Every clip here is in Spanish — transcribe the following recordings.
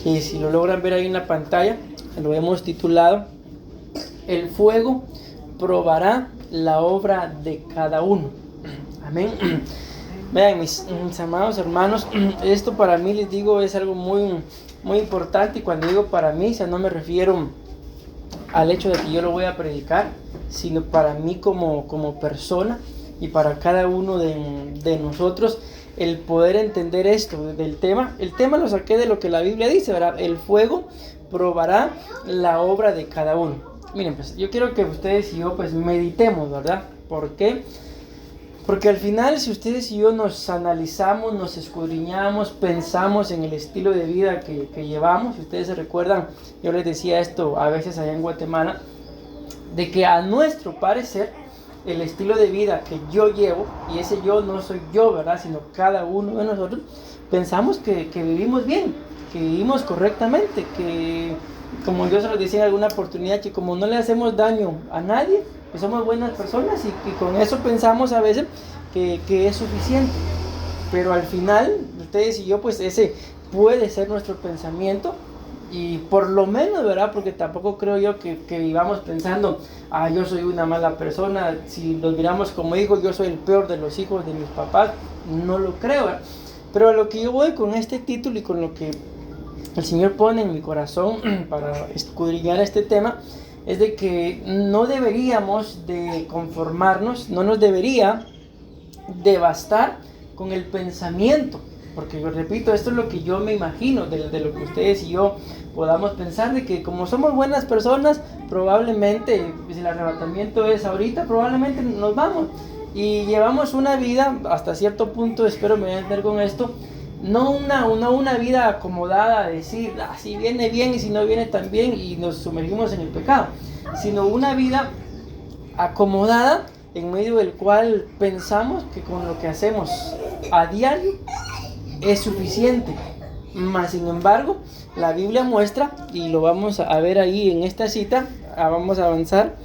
Y si lo logran ver ahí en la pantalla, lo hemos titulado El fuego probará la obra de cada uno. Amén. Vean, mis amados hermanos, esto para mí, les digo, es algo muy importante. Y cuando digo para mí, o sea, no me refiero al hecho de que yo lo voy a predicar, sino para mí como persona y para cada uno de nosotros, el poder entender esto del tema. El tema lo saqué de lo que la Biblia dice, ¿verdad? El fuego probará la obra de cada uno. Miren, pues yo quiero que ustedes y yo pues meditemos, ¿verdad? ¿Por qué? Porque al final, si ustedes y yo nos analizamos, nos escudriñamos, pensamos en el estilo de vida que llevamos, si ustedes se recuerdan, yo les decía esto a veces allá en Guatemala, de que a nuestro parecer, el estilo de vida que yo llevo, y ese yo no soy yo, ¿verdad? Sino cada uno de nosotros, pensamos que vivimos bien, que vivimos correctamente, que como yo se lo decía en alguna oportunidad, que como no le hacemos daño a nadie, pues somos buenas personas y que con eso pensamos a veces que es suficiente. Pero al final, ustedes y yo, pues ese puede ser nuestro pensamiento. Y por lo menos, ¿verdad? Porque tampoco creo yo que vivamos pensando, yo soy una mala persona. Si nos miramos como hijos, yo soy el peor de los hijos de mis papás. No lo creo, ¿verdad? Pero a lo que yo voy con este título y con lo que el Señor pone en mi corazón para escudriñar este tema, es de que no deberíamos de conformarnos, no nos debería de bastar con el pensamiento. Porque yo repito, esto es lo que yo me imagino de lo que ustedes y yo podamos pensar, de que como somos buenas personas, probablemente, si el arrebatamiento es ahorita, probablemente nos vamos. Y llevamos una vida, hasta cierto punto, espero me voy a entender con esto, no una vida acomodada, decir, si viene bien y si no viene tan bien, y nos sumergimos en el pecado, sino una vida acomodada, en medio del cual pensamos que con lo que hacemos a diario es suficiente. Mas sin embargo, la Biblia muestra, y lo vamos a ver ahí en esta cita, vamos a avanzar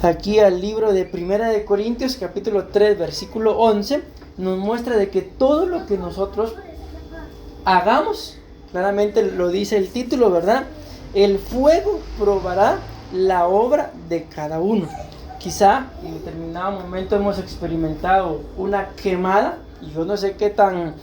aquí al libro de Primera de Corintios, capítulo 3, versículo 11, nos muestra de que todo lo que nosotros hagamos, claramente lo dice el título, ¿verdad? El fuego probará la obra de cada uno. Quizá en determinado momento hemos experimentado una quemada, y yo no sé qué tan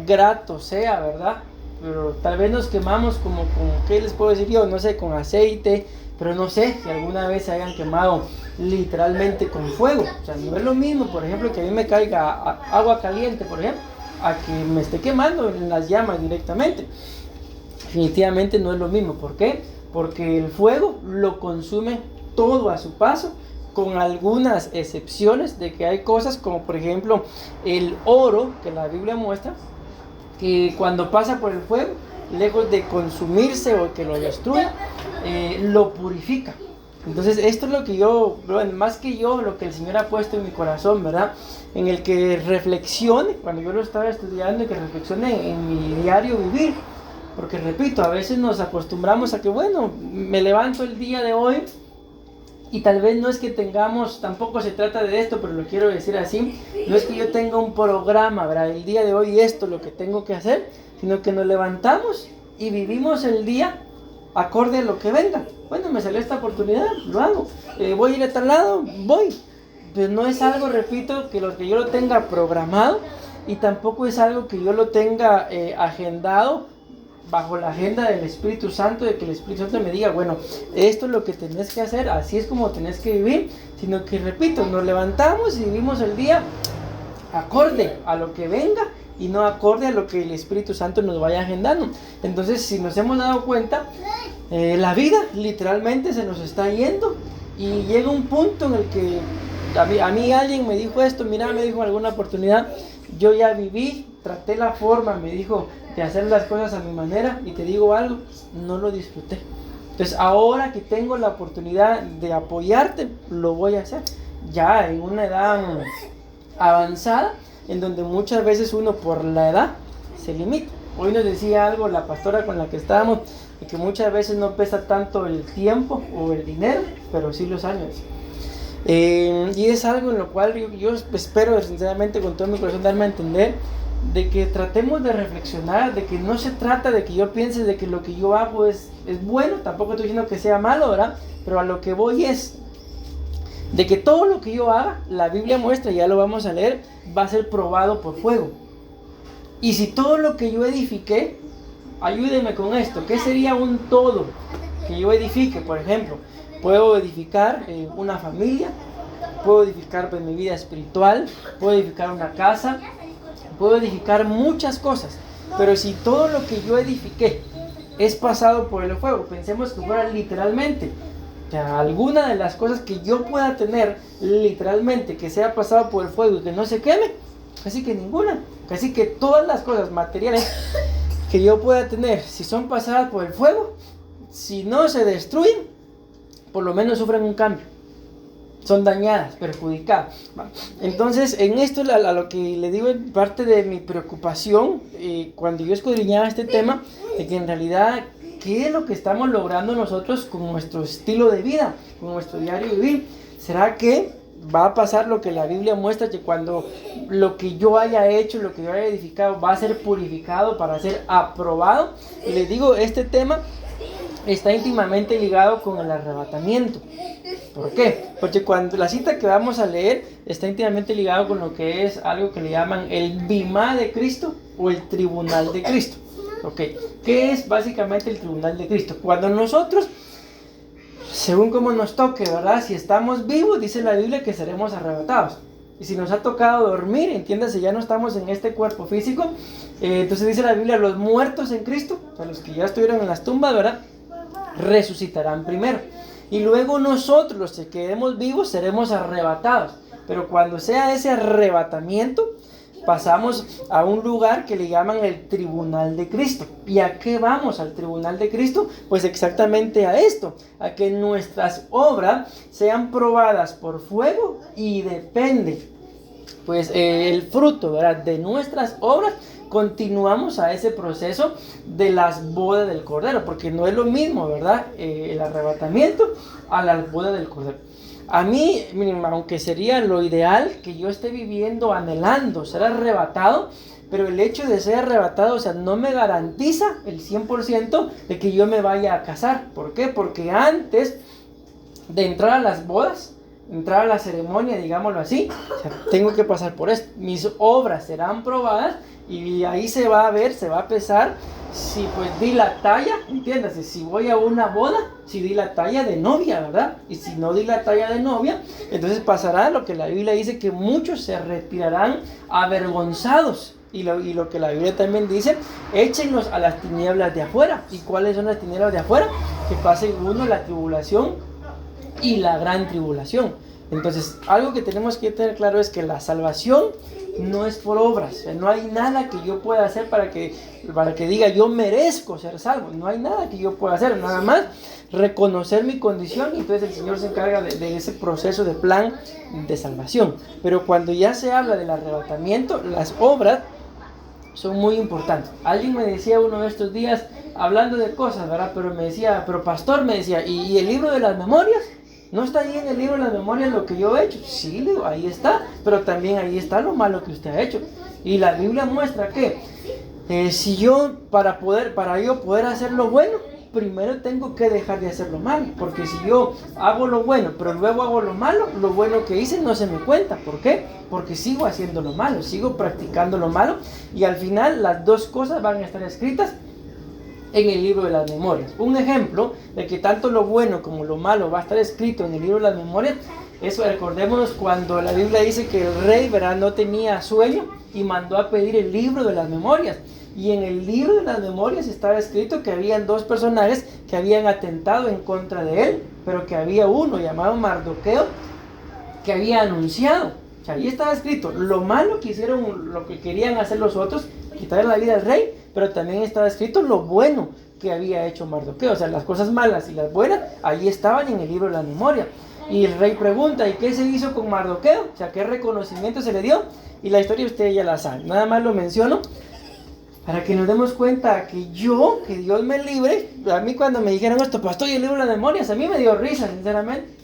grato sea, ¿verdad? Pero tal vez nos quemamos como ¿qué les puedo decir yo? No sé, con aceite, pero no sé si alguna vez se hayan quemado literalmente con fuego. O sea, no es lo mismo, por ejemplo, que a mí me caiga agua caliente, por ejemplo, a que me esté quemando en las llamas directamente. Definitivamente no es lo mismo. ¿Por qué? Porque el fuego lo consume todo a su paso, con algunas excepciones de que hay cosas como por ejemplo el oro, que la Biblia muestra que cuando pasa por el fuego, lejos de consumirse o que lo destruya, lo purifica. Entonces esto es lo que yo, más que yo, lo que el Señor ha puesto en mi corazón, ¿verdad? En el que reflexione, cuando yo lo estaba estudiando, que reflexione en mi diario vivir. Porque repito, a veces nos acostumbramos a que, bueno, me levanto el día de hoy, y tal vez no es que tengamos, tampoco se trata de esto, pero lo quiero decir así, no es que yo tenga un programa, ¿verdad? El día de hoy esto es lo que tengo que hacer, sino que nos levantamos y vivimos el día acorde a lo que venga. Bueno, me salió esta oportunidad, lo hago. Voy a ir a tal lado, voy. Pues no es algo, repito, que yo lo tenga programado, y tampoco es algo que yo lo tenga agendado bajo la agenda del Espíritu Santo, de que el Espíritu Santo me diga, bueno, esto es lo que tenés que hacer, así es como tenés que vivir, sino que, repito, nos levantamos y vivimos el día acorde a lo que venga y no acorde a lo que el Espíritu Santo nos vaya agendando. Entonces, si nos hemos dado cuenta, la vida literalmente se nos está yendo, y llega un punto en el que a mí alguien me dijo esto, mira, me dijo en alguna oportunidad, yo ya viví, traté la forma, me dijo, de hacer las cosas a mi manera, y te digo algo, no lo disfruté. Entonces ahora que tengo la oportunidad de apoyarte, lo voy a hacer, ya en una edad avanzada, en donde muchas veces uno por la edad se limita. Hoy nos decía algo la pastora con la que estábamos, de que muchas veces no pesa tanto el tiempo o el dinero, pero sí los años. Y es algo en lo cual yo espero sinceramente con todo mi corazón darme a entender de que tratemos de reflexionar, de que no se trata de que yo piense de que lo que yo hago es bueno, tampoco estoy diciendo que sea malo, ¿verdad? Pero a lo que voy es de que todo lo que yo haga, la Biblia muestra, ya lo vamos a leer, va a ser probado por fuego. Y si todo lo que yo edifiqué, ayúdenme con esto, ¿qué sería un todo que yo edifique? Por ejemplo, puedo edificar una familia, puedo edificar pues, mi vida espiritual, puedo edificar una casa, puedo edificar muchas cosas, pero si todo lo que yo edifiqué es pasado por el fuego, pensemos que fuera literalmente, o sea, alguna de las cosas que yo pueda tener literalmente que sea pasado por el fuego y que no se queme, casi que ninguna, casi que todas las cosas materiales que yo pueda tener, si son pasadas por el fuego, si no se destruyen, por lo menos sufren un cambio, son dañadas, perjudicadas. Entonces, en esto a lo que le digo, parte de mi preocupación, cuando yo escudriñaba este tema, de que en realidad, ¿qué es lo que estamos logrando nosotros con nuestro estilo de vida, con nuestro diario vivir? ¿Será que va a pasar lo que la Biblia muestra, que cuando lo que yo haya hecho, lo que yo haya edificado, va a ser purificado para ser aprobado? Y les digo, este tema está íntimamente ligado con el arrebatamiento. ¿Por qué? Porque cuando la cita que vamos a leer está íntimamente ligado con lo que es algo que le llaman el bimá de Cristo o el tribunal de Cristo. ¿Ok? ¿Qué es básicamente el tribunal de Cristo? Cuando nosotros, según como nos toque, ¿verdad? Si estamos vivos, dice la Biblia que seremos arrebatados. Y si nos ha tocado dormir, entiéndase, ya no estamos en este cuerpo físico, entonces dice la Biblia, los muertos en Cristo, o sea, los que ya estuvieron en las tumbas, ¿verdad? Resucitarán primero. Y luego nosotros, los que quedemos vivos, seremos arrebatados. Pero cuando sea ese arrebatamiento, pasamos a un lugar que le llaman el tribunal de Cristo. ¿Y a qué vamos al tribunal de Cristo? Pues exactamente a esto, a que nuestras obras sean probadas por fuego y depende, pues el fruto, ¿verdad?, de nuestras obras. Continuamos a ese proceso de las bodas del Cordero, porque no es lo mismo, ¿verdad?, el arrebatamiento a las bodas del Cordero. A mí, aunque sería lo ideal que yo esté viviendo, anhelando ser arrebatado, pero el hecho de ser arrebatado, o sea, no me garantiza el 100% de que yo me vaya a casar. ¿Por qué? Porque antes de entrar a las bodas, entrar a la ceremonia, digámoslo así, o sea, tengo que pasar por esto. Mis obras serán probadas y ahí se va a ver, se va a pesar si pues di la talla, entiéndase, si voy a una boda, si di la talla de novia, ¿verdad? Y si no di la talla de novia, entonces pasará lo que la Biblia dice, que muchos se retirarán avergonzados. Y lo que la Biblia también dice, échenlos a las tinieblas de afuera. ¿Y cuáles son las tinieblas de afuera? Que pase uno la tribulación y la gran tribulación. Entonces, algo que tenemos que tener claro es que la salvación no es por obras. O sea, no hay nada que yo pueda hacer para que diga yo merezco ser salvo. No hay nada que yo pueda hacer, nada más reconocer mi condición, y entonces el Señor se encarga de ese proceso de plan de salvación. Pero cuando ya se habla del arrebatamiento, las obras son muy importantes. Alguien me decía uno de estos días, hablando de cosas, ¿verdad? Pero me decía, pero pastor, me decía, ¿y el libro de las memorias? ¿No está ahí en el libro de las memorias lo que yo he hecho? Sí, le digo, ahí está, pero también ahí está lo malo que usted ha hecho. Y la Biblia muestra que si yo, para yo poder hacer lo bueno, primero tengo que dejar de hacer lo malo. Porque si yo hago lo bueno, pero luego hago lo malo, lo bueno que hice no se me cuenta. ¿Por qué? Porque sigo haciendo lo malo, sigo practicando lo malo, y al final las dos cosas van a estar escritas en el libro de las memorias. Un ejemplo de que tanto lo bueno como lo malo va a estar escrito en el libro de las memorias, eso recordémonos cuando la Biblia dice que el rey, ¿verdad?, no tenía sueño y mandó a pedir el libro de las memorias. Y en el libro de las memorias estaba escrito que habían dos personajes que habían atentado en contra de él, pero que había uno llamado Mardoqueo que había anunciado. O sea, ahí estaba escrito lo malo que hicieron, lo que querían hacer los otros, quitarle la vida al rey, pero también estaba escrito lo bueno que había hecho Mardoqueo. O sea, las cosas malas y las buenas, ahí estaban en el libro de la memoria. Y el rey pregunta, ¿y qué se hizo con Mardoqueo? O sea, ¿qué reconocimiento se le dio? Y la historia usted ya la sabe. Nada más lo menciono para que nos demos cuenta que Dios me libre. A mí cuando me dijeron esto, pastor, y el libro de las memorias, a mí me dio risa, sinceramente.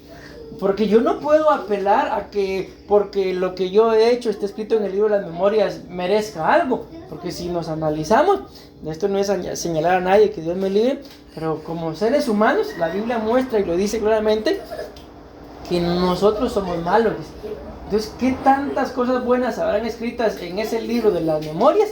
Porque yo no puedo apelar a que porque lo que yo he hecho esté escrito en el libro de las memorias merezca algo. Porque si nos analizamos, esto no es señalar a nadie, que Dios me libre, pero como seres humanos, la Biblia muestra y lo dice claramente, que nosotros somos malos. Entonces, ¿qué tantas cosas buenas habrán escritas en ese libro de las memorias?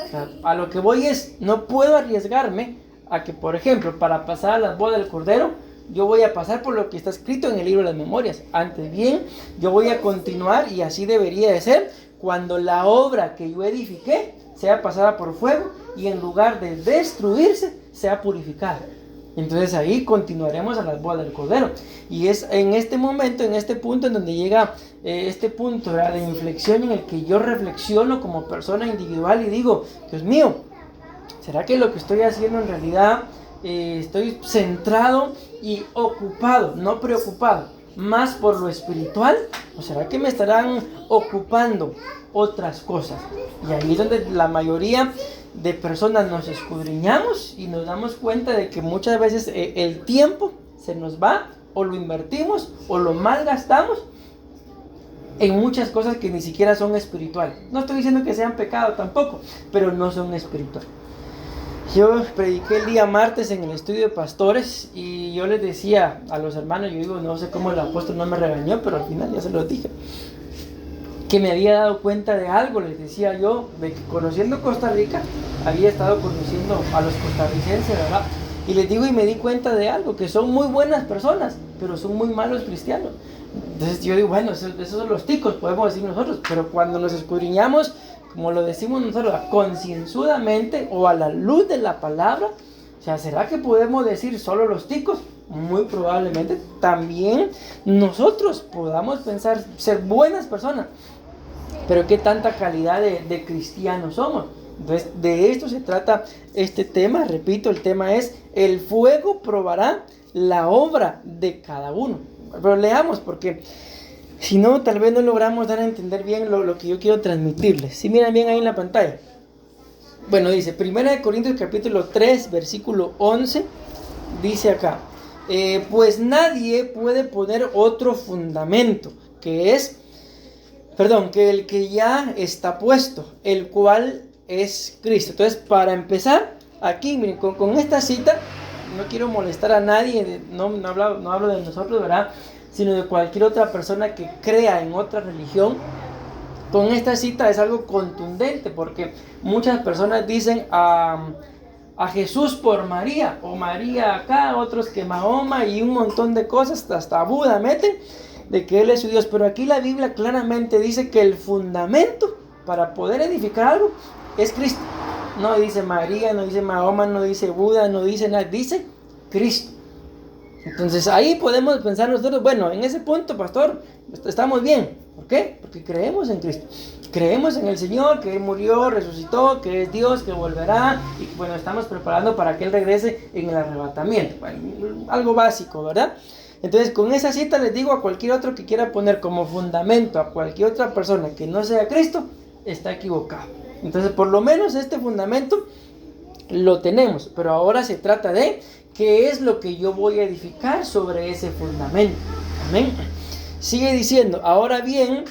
O sea, a lo que voy es, no puedo arriesgarme a que, por ejemplo, para pasar a las bodas del Cordero, yo voy a pasar por lo que está escrito en el libro de las memorias. Antes bien, yo voy a continuar, y así debería de ser, cuando la obra que yo edifiqué sea pasada por fuego y en lugar de destruirse, sea purificada. Entonces ahí continuaremos a las bodas del Cordero. Y es en este momento, en este punto en donde llega este punto, ¿verdad?, de inflexión, en el que yo reflexiono como persona individual y digo, Dios mío, ¿será que lo que estoy haciendo en realidad estoy centrado y ocupado, no preocupado, más por lo espiritual? ¿O será que me estarán ocupando otras cosas? Y ahí es donde la mayoría de personas nos escudriñamos y nos damos cuenta de que muchas veces el tiempo se nos va, o lo invertimos o lo malgastamos en muchas cosas que ni siquiera son espirituales. No estoy diciendo que sean pecado tampoco, pero no son espirituales. Yo prediqué el día martes en el estudio de pastores y yo les decía a los hermanos, yo digo, no sé cómo el apóstol no me regañó, pero al final ya se lo dije, que me había dado cuenta de algo. Les decía yo, de que conociendo Costa Rica, había estado conociendo a los costarricenses, ¿verdad? Y les digo, y me di cuenta de algo, que son muy buenas personas, pero son muy malos cristianos. Entonces yo digo, bueno, esos son los ticos, podemos decir nosotros, pero cuando nos escudriñamos, como lo decimos nosotros, concienzudamente o a la luz de la palabra, o sea, ¿será que podemos decir solo los ticos? Muy probablemente también nosotros podamos pensar ser buenas personas, pero ¿qué tanta calidad de cristianos somos? Entonces, de esto se trata este tema. Repito, el tema es: el fuego probará la obra de cada uno. Pero leamos, porque si no, tal vez no logramos dar a entender bien lo que yo quiero transmitirles. Si miran bien ahí en la pantalla. Bueno, dice 1 Corintios capítulo 3, versículo 11. Dice acá, pues nadie puede poner otro fundamento, que el que ya está puesto, el cual es Cristo. Entonces, para empezar, aquí, miren, con esta cita, no quiero molestar a nadie, no hablo de nosotros, ¿verdad?, sino de cualquier otra persona que crea en otra religión. Con esta cita es algo contundente, porque muchas personas dicen a Jesús por María, o María acá, otros que Mahoma y un montón de cosas, hasta Buda meten, de que Él es su Dios. Pero aquí la Biblia claramente dice que el fundamento para poder edificar algo es Cristo. No dice María, no dice Mahoma, no dice Buda, no dice nada, dice Cristo. Entonces ahí podemos pensar nosotros, bueno, en ese punto, pastor, estamos bien. ¿Por qué? Porque creemos en Cristo. Creemos en el Señor, que Él murió, resucitó, que es Dios, que volverá, y bueno, estamos preparando para que Él regrese en el arrebatamiento. Bueno, algo básico, ¿verdad? Entonces, con esa cita les digo a cualquier otro que quiera poner como fundamento a cualquier otra persona que no sea Cristo, está equivocado. Entonces, por lo menos este fundamento lo tenemos, pero ahora se trata de qué es lo que yo voy a edificar sobre ese fundamento. Amén. Sigue diciendo, ahora bien,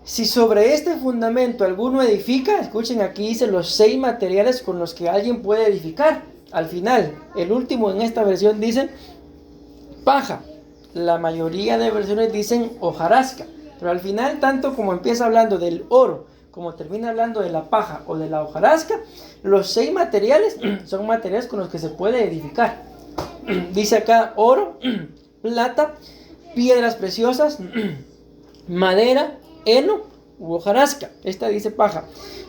si sobre este fundamento alguno edifica, escuchen, aquí dice los 6 materiales con los que alguien puede edificar. Al final, el último en esta versión dice paja. La mayoría de versiones dicen hojarasca, pero al final, tanto como empieza hablando del oro como termina hablando de la paja o de la hojarasca, los 6 materiales son materiales con los que se puede edificar. Dice acá oro, plata, piedras preciosas, madera, heno u hojarasca. Esta dice paja.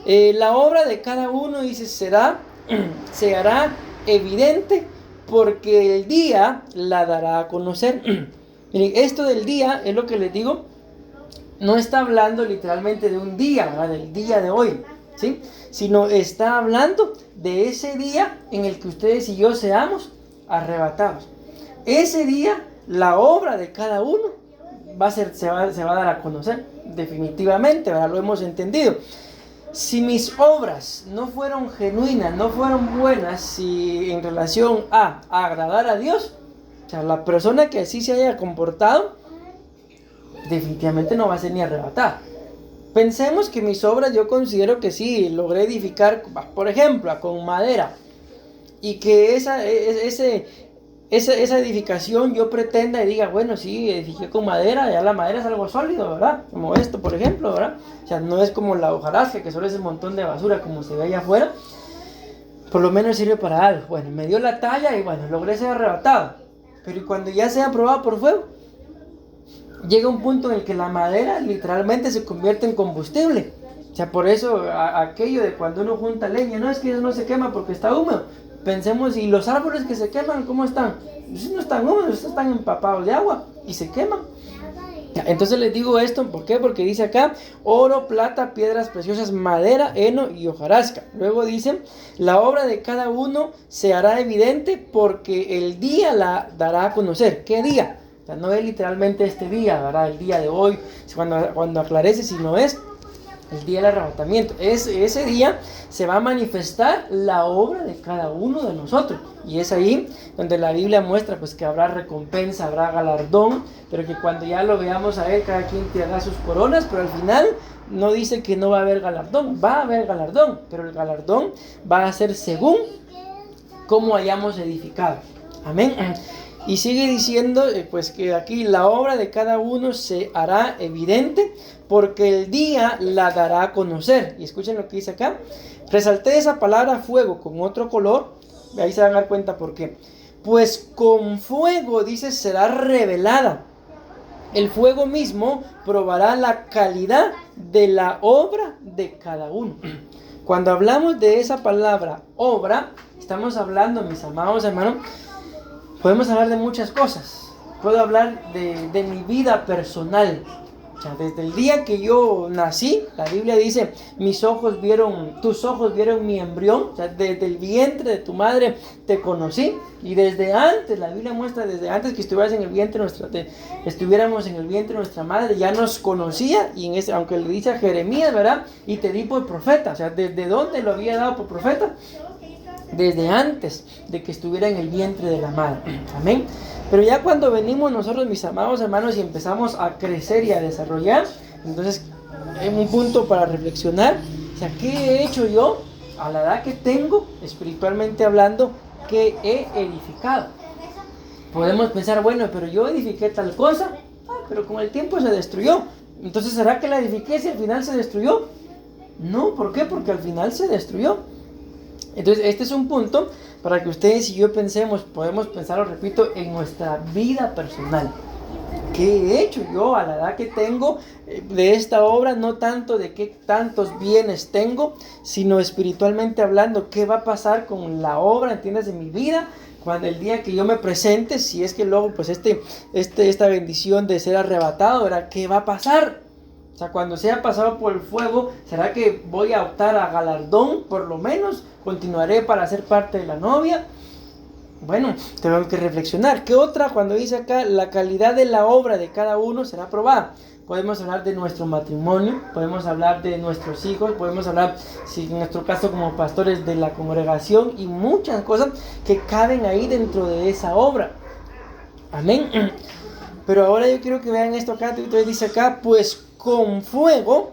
La obra de cada uno, dice, se hará evidente, porque el día la dará a conocer. Miren, esto del día es lo que les digo. No está hablando literalmente de un día, ¿verdad?, del día de hoy, ¿sí?, sino está hablando de ese día en el que ustedes y yo seamos arrebatados. Ese día, la obra de cada uno se va a dar a conocer, definitivamente, ¿verdad? Lo hemos entendido. Si mis obras no fueron genuinas, no fueron buenas, si en relación a agradar a Dios, o sea, la persona que así se haya comportado, definitivamente no va a ser ni arrebatada. Pensemos que mis obras yo considero que sí, logré edificar, por ejemplo, con madera, y que esa edificación yo pretenda y diga, bueno, sí, edifiqué con madera, ya la madera es algo sólido, ¿verdad? Como esto, por ejemplo, ¿verdad? O sea, no es como la hojarasca, que solo es un montón de basura como se ve allá afuera. Por lo menos sirve para algo. Bueno, me dio la talla y bueno, logré ser arrebatado. Pero cuando ya sea probado por fuego, llega un punto en el que la madera literalmente se convierte en combustible. O sea, por eso aquello de cuando uno junta leña, no es que eso no se quema porque está húmedo. Pensemos, ¿y los árboles que se queman, cómo están? Pues no están húmedos, están empapados de agua y se queman. Entonces les digo esto, ¿por qué? Porque dice acá, oro, plata, piedras preciosas, madera, heno y hojarasca. Luego dice, la obra de cada uno se hará evidente porque el día la dará a conocer. ¿Qué día? O sea, no es literalmente este día, ¿verdad? El día de hoy, cuando aclarece, sino es el día del arrebatamiento. Ese día se va a manifestar la obra de cada uno de nosotros. Y es ahí donde la Biblia muestra pues que habrá recompensa, habrá galardón, pero que cuando ya lo veamos a él, cada quien tirará sus coronas, pero al final no dice que no va a haber galardón, va a haber galardón, pero el galardón va a ser según cómo hayamos edificado. Amén. Y sigue diciendo pues que aquí la obra de cada uno se hará evidente porque el día la dará a conocer. Y escuchen lo que dice acá. Resalté esa palabra fuego con otro color. Ahí se van a dar cuenta por qué. Pues con fuego, dice, será revelada. El fuego mismo probará la calidad de la obra de cada uno. Cuando hablamos de esa palabra obra, estamos hablando, mis amados hermanos, podemos hablar de muchas cosas. Puedo hablar de mi vida personal. O sea, desde el día que yo nací, la Biblia dice, tus ojos vieron mi embrión. O sea, desde el vientre de tu madre te conocí. Y desde antes, la Biblia muestra, desde antes que estuviéramos en el vientre de nuestra madre, ya nos conocía. Y aunque le dice a Jeremías, ¿verdad? Y te di por profeta. O sea, ¿desde dónde lo había dado por profeta? Desde antes de que estuviera en el vientre de la madre. Amén. Pero ya cuando venimos nosotros, mis amados hermanos, y empezamos a crecer y a desarrollar, entonces es un punto para reflexionar. O sea, ¿qué he hecho yo a la edad que tengo, espiritualmente hablando, que he edificado? Podemos pensar, bueno, pero yo edifiqué tal cosa, pero con el tiempo se destruyó. Entonces, ¿será que la edifiqué si al final se destruyó? No, ¿por qué? Porque al final se destruyó. Entonces, este es un punto para que ustedes y yo pensemos, podemos pensar, os repito, en nuestra vida personal. ¿Qué he hecho yo a la edad que tengo de esta obra? No tanto de qué tantos bienes tengo, sino espiritualmente hablando, ¿qué va a pasar con la obra, entiendes, de mi vida? Cuando el día que yo me presente, si es que luego pues esta bendición de ser arrebatado, ¿verdad? ¿Qué va a pasar? O sea, cuando sea pasado por el fuego, ¿será que voy a optar a galardón? Por lo menos, ¿continuaré para ser parte de la novia? Bueno, tenemos que reflexionar. ¿Qué otra? Cuando dice acá, la calidad de la obra de cada uno será probada. Podemos hablar de nuestro matrimonio, podemos hablar de nuestros hijos, podemos hablar, si en nuestro caso como pastores, de la congregación y muchas cosas que caben ahí dentro de esa obra. Amén. Pero ahora yo quiero que vean esto acá, entonces dice acá, pues con fuego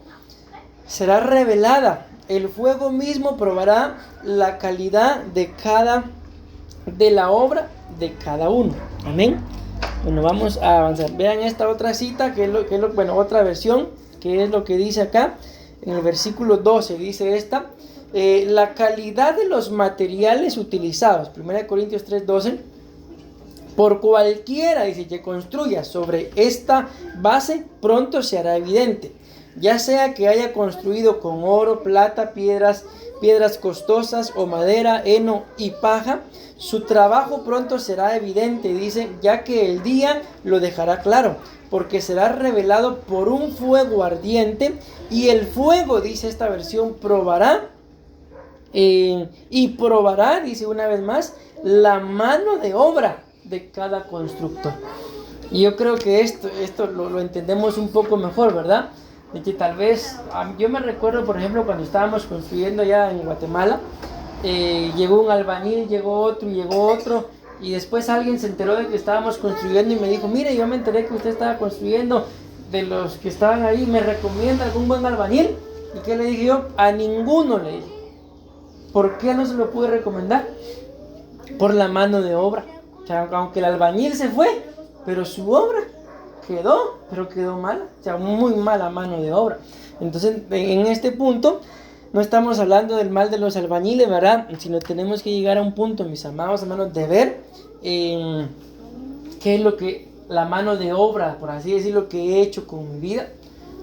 será revelada. El fuego mismo probará la calidad de la obra de cada uno. Amén. Bueno, vamos a avanzar. Vean esta otra cita, otra versión, que es lo que dice acá. En el versículo 12 dice esta. La calidad de los materiales utilizados. 1 Corintios 3:12. Por cualquiera, dice, que construya sobre esta base, pronto se hará evidente. Ya sea que haya construido con oro, plata, piedras costosas o madera, heno y paja, su trabajo pronto será evidente, dice, ya que el día lo dejará claro, porque será revelado por un fuego ardiente, y el fuego, dice esta versión, probará, dice una vez más, la mano de obra de cada constructor. Y yo creo que esto lo entendemos un poco mejor, ¿verdad? De que tal vez, yo me recuerdo, por ejemplo, cuando estábamos construyendo ya en Guatemala, llegó un albañil, llegó otro, y después alguien se enteró de que estábamos construyendo y me dijo, mire, yo me enteré que usted estaba construyendo, de los que estaban ahí me recomienda algún buen albañil? ¿Y qué le dije yo? A ninguno le dije. ¿Por qué no se lo pude recomendar? Por la mano de obra. O sea, aunque el albañil se fue, pero su obra quedó mala. O sea, muy mala mano de obra. Entonces, en este punto, no estamos hablando del mal de los albañiles, ¿verdad? Sino tenemos que llegar a un punto, mis amados hermanos, de ver qué es lo que la mano de obra, por así decirlo, que he hecho con mi vida.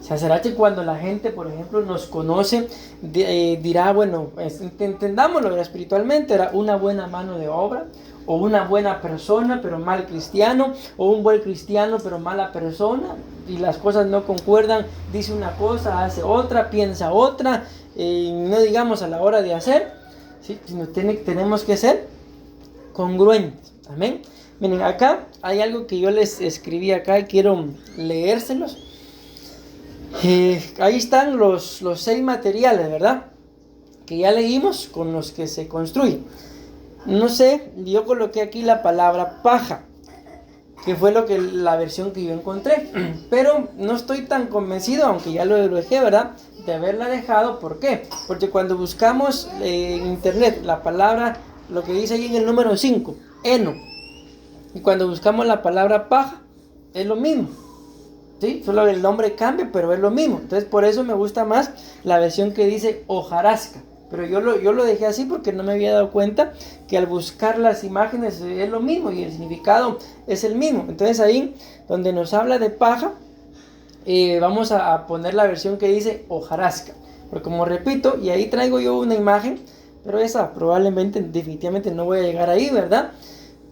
O sea, será que cuando la gente, por ejemplo, nos conoce, dirá, bueno, entendámoslo espiritualmente, era una buena mano de obra, o una buena persona, pero mal cristiano, o un buen cristiano, pero mala persona, y las cosas no concuerdan, dice una cosa, hace otra, piensa otra, no digamos a la hora de hacer, ¿sí? Sino tenemos que ser congruentes, amén. Miren, acá hay algo que yo les escribí acá y quiero leérselos. Ahí están los 6 materiales, ¿verdad? Que ya leímos, con los que se construye. No sé, yo coloqué aquí la palabra paja, que fue la versión que yo encontré. Pero no estoy tan convencido, aunque ya lo dejé, ¿verdad? De haberla dejado. ¿Por qué? Porque cuando buscamos en internet la palabra, lo que dice ahí en el número 5, heno, y cuando buscamos la palabra paja, es lo mismo. ¿Sí? Solo el nombre cambia, pero es lo mismo. Entonces por eso me gusta más la versión que dice hojarasca. Pero yo lo dejé así porque no me había dado cuenta que al buscar las imágenes es lo mismo y el significado es el mismo. Entonces ahí donde nos habla de paja, vamos a poner la versión que dice hojarasca. Porque como repito, y ahí traigo yo una imagen, pero esa probablemente, definitivamente no voy a llegar ahí, ¿verdad?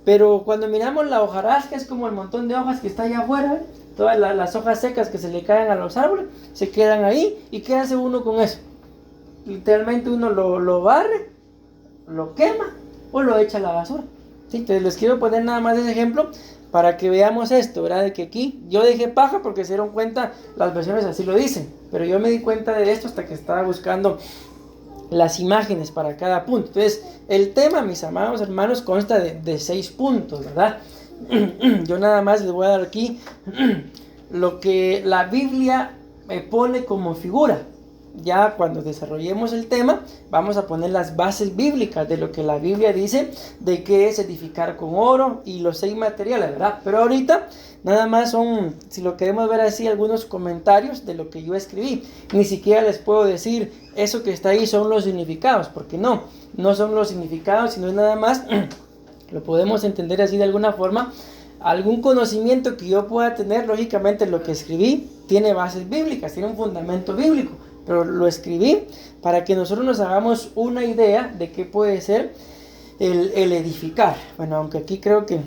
Pero cuando miramos la hojarasca es como el montón de hojas que está allá afuera, ¿eh? Todas las hojas secas que se le caen a los árboles, se quedan ahí. ¿Y qué hace uno con eso? Literalmente uno lo barre, lo quema o lo echa a la basura. ¿Sí? Entonces les quiero poner nada más ese ejemplo para que veamos esto, ¿verdad? De que aquí yo dejé paja porque se dieron cuenta, las versiones así lo dicen. Pero yo me di cuenta de esto hasta que estaba buscando las imágenes para cada punto. Entonces el tema, mis amados hermanos, consta de 6 puntos, ¿verdad? Yo nada más les voy a dar aquí lo que la Biblia me pone como figura. Ya cuando desarrollemos el tema, vamos a poner las bases bíblicas de lo que la Biblia dice de qué es edificar con oro y los 6 materiales, ¿verdad? Pero ahorita nada más son, si lo queremos ver así, algunos comentarios de lo que yo escribí. Ni siquiera les puedo decir eso que está ahí son los significados, porque no son los significados, sino es nada más lo podemos entender así de alguna forma, algún conocimiento que yo pueda tener. Lógicamente lo que escribí tiene bases bíblicas, tiene un fundamento bíblico, pero lo escribí para que nosotros nos hagamos una idea de qué puede ser el edificar. Bueno, aunque aquí creo que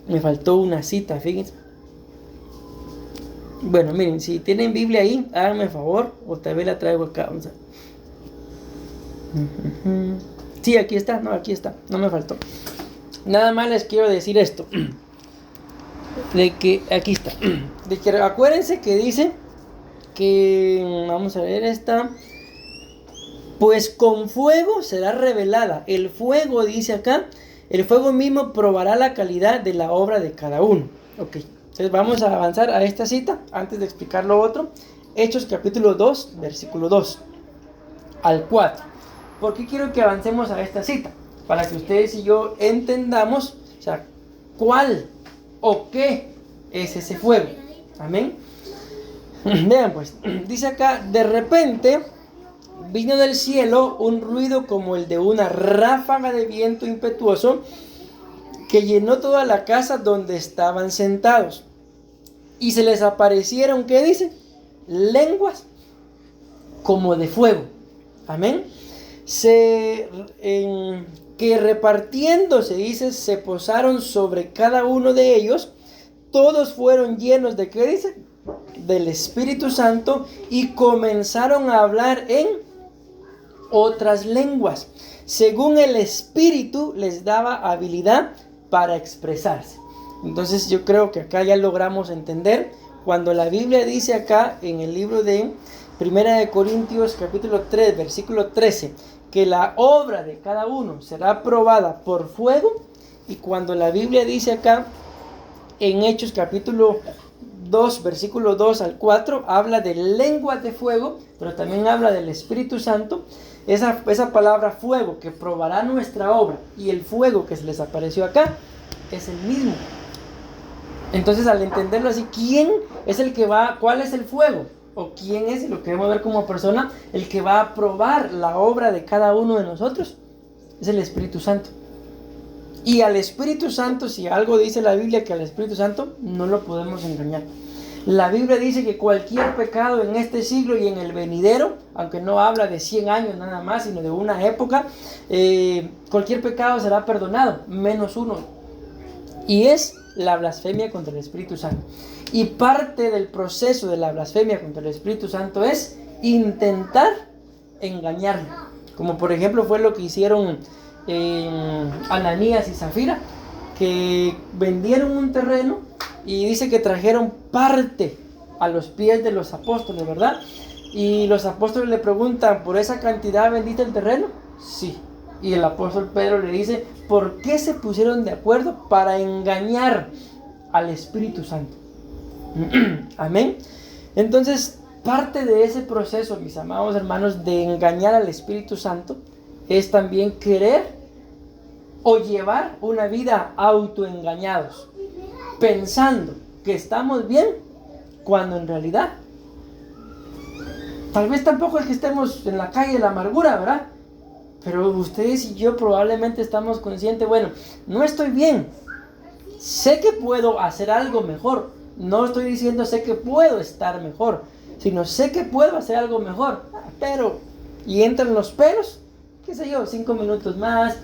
me faltó una cita, fíjense. Bueno, miren, si tienen Biblia ahí, háganme favor, o tal vez la traigo acá. Vamos a... Sí, aquí está, no me faltó. Nada más les quiero decir esto, de que, aquí está, de que acuérdense que dice que, vamos a ver esta, pues con fuego será revelada. El fuego, dice acá, el fuego mismo probará la calidad de la obra de cada uno. Ok, entonces vamos a avanzar a esta cita antes de explicar lo otro. Hechos capítulo 2, versículo 2 al 4. ¿Por qué quiero que avancemos a esta cita? Para que ustedes y yo entendamos, o sea, cuál o qué es ese fuego. Amén. Vean pues, dice acá, de repente vino del cielo un ruido como el de una ráfaga de viento impetuoso que llenó toda la casa donde estaban sentados. Y se les aparecieron, ¿qué dice? Lenguas como de fuego. Amén. Que repartiéndose, dice, se posaron sobre cada uno de ellos. Todos fueron llenos de, ¿qué dice? Del Espíritu Santo y comenzaron a hablar en otras lenguas, según el Espíritu les daba habilidad para expresarse. Entonces yo creo que acá ya logramos entender cuando la Biblia dice acá en el libro de Primera de Corintios capítulo 3 versículo 13 que la obra de cada uno será probada por fuego, y cuando la Biblia dice acá en Hechos capítulo 2, versículo 2 al 4, habla de lenguas de fuego, pero también habla del Espíritu Santo. Esa palabra fuego que probará nuestra obra y el fuego que se les apareció acá es el mismo. Entonces, al entenderlo así, ¿quién es el que va? ¿Cuál es el fuego? ¿O quién es, y lo queremos ver como persona, el que va a probar la obra de cada uno de nosotros? Es el Espíritu Santo. Y al Espíritu Santo, si algo dice la Biblia, que al Espíritu Santo no lo podemos engañar. La Biblia dice que cualquier pecado en este siglo y en el venidero, aunque no habla de 100 años nada más, sino de una época, cualquier pecado será perdonado, menos uno. Y es la blasfemia contra el Espíritu Santo. Y parte del proceso de la blasfemia contra el Espíritu Santo es intentar engañarlo. Como por ejemplo fue lo que hicieron Ananías y Zafira, que vendieron un terreno y dice que trajeron parte a los pies de los apóstoles, ¿verdad? Y los apóstoles le preguntan, ¿por esa cantidad vendiste el terreno? Sí. Y el apóstol Pedro le dice, ¿por qué se pusieron de acuerdo para engañar al Espíritu Santo? Amén. Entonces, parte de ese proceso, mis amados hermanos, de engañar al Espíritu Santo, es también querer o llevar una vida autoengañados, pensando que estamos bien, cuando en realidad, tal vez tampoco es que estemos en la calle de la amargura, ¿verdad? Pero ustedes y yo probablemente estamos conscientes, bueno, no estoy bien, sé que puedo hacer algo mejor, no estoy diciendo sé que puedo estar mejor, sino sé que puedo hacer algo mejor, pero, y entran los peros, qué sé yo, 5 minutos más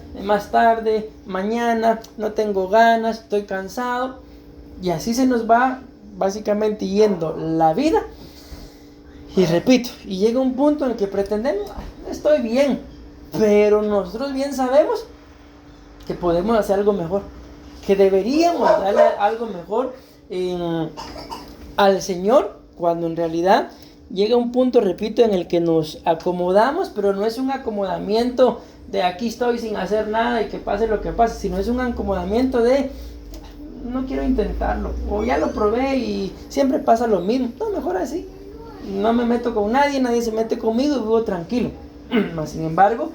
tarde, mañana, no tengo ganas, estoy cansado, y así se nos va básicamente yendo la vida. Y repito, y llega un punto en el que pretendemos, estoy bien, pero nosotros bien sabemos que podemos hacer algo mejor, que deberíamos darle algo mejor al Señor, cuando en realidad llega un punto, repito, en el que nos acomodamos, pero no es un acomodamiento de aquí estoy sin hacer nada y que pase lo que pase, sino es un acomodamiento de no quiero intentarlo, o ya lo probé y siempre pasa lo mismo, no, mejor así, no me meto con nadie, nadie se mete conmigo y vivo tranquilo. Mas sin embargo,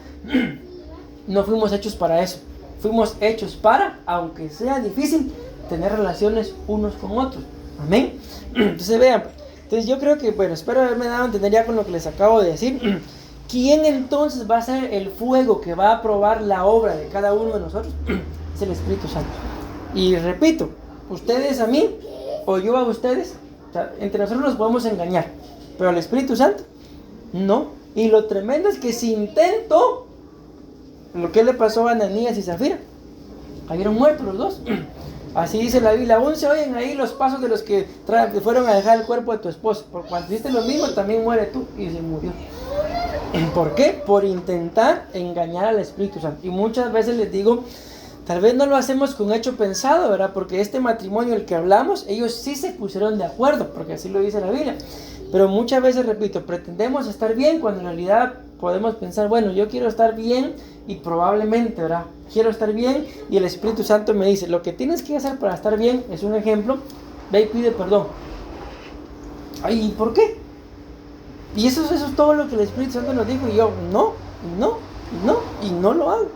no fuimos hechos para eso, fuimos hechos para, aunque sea difícil, tener relaciones unos con otros. Amén. Entonces vean, entonces yo creo que, bueno, espero haberme dado a entender ya con lo que les acabo de decir. ¿Quién entonces va a ser el fuego que va a probar la obra de cada uno de nosotros? Es el Espíritu Santo. Y repito, ustedes a mí o yo a ustedes, o sea, entre nosotros nos podemos engañar, pero al Espíritu Santo no. Y lo tremendo es que si intento lo que le pasó a Ananías y Zafira, habían muerto los dos. Así dice la Biblia, aún se oyen ahí los pasos de los que fueron a dejar el cuerpo de tu esposo. Por cuanto hiciste lo mismo, también muere tú. Y se murió. ¿Por qué? Por intentar engañar al Espíritu Santo. Y muchas veces les digo, tal vez no lo hacemos con hecho pensado, ¿verdad? Porque este matrimonio el que hablamos, ellos sí se pusieron de acuerdo, porque así lo dice la Biblia. Pero muchas veces, repito, pretendemos estar bien cuando en realidad podemos pensar, bueno, yo quiero estar bien y probablemente, ¿verdad? Quiero estar bien y el Espíritu Santo me dice, lo que tienes que hacer para estar bien, es un ejemplo, ve y pide perdón. Ay, ¿y por qué? Y eso es todo lo que el Espíritu Santo nos dijo y yo, y no lo hago.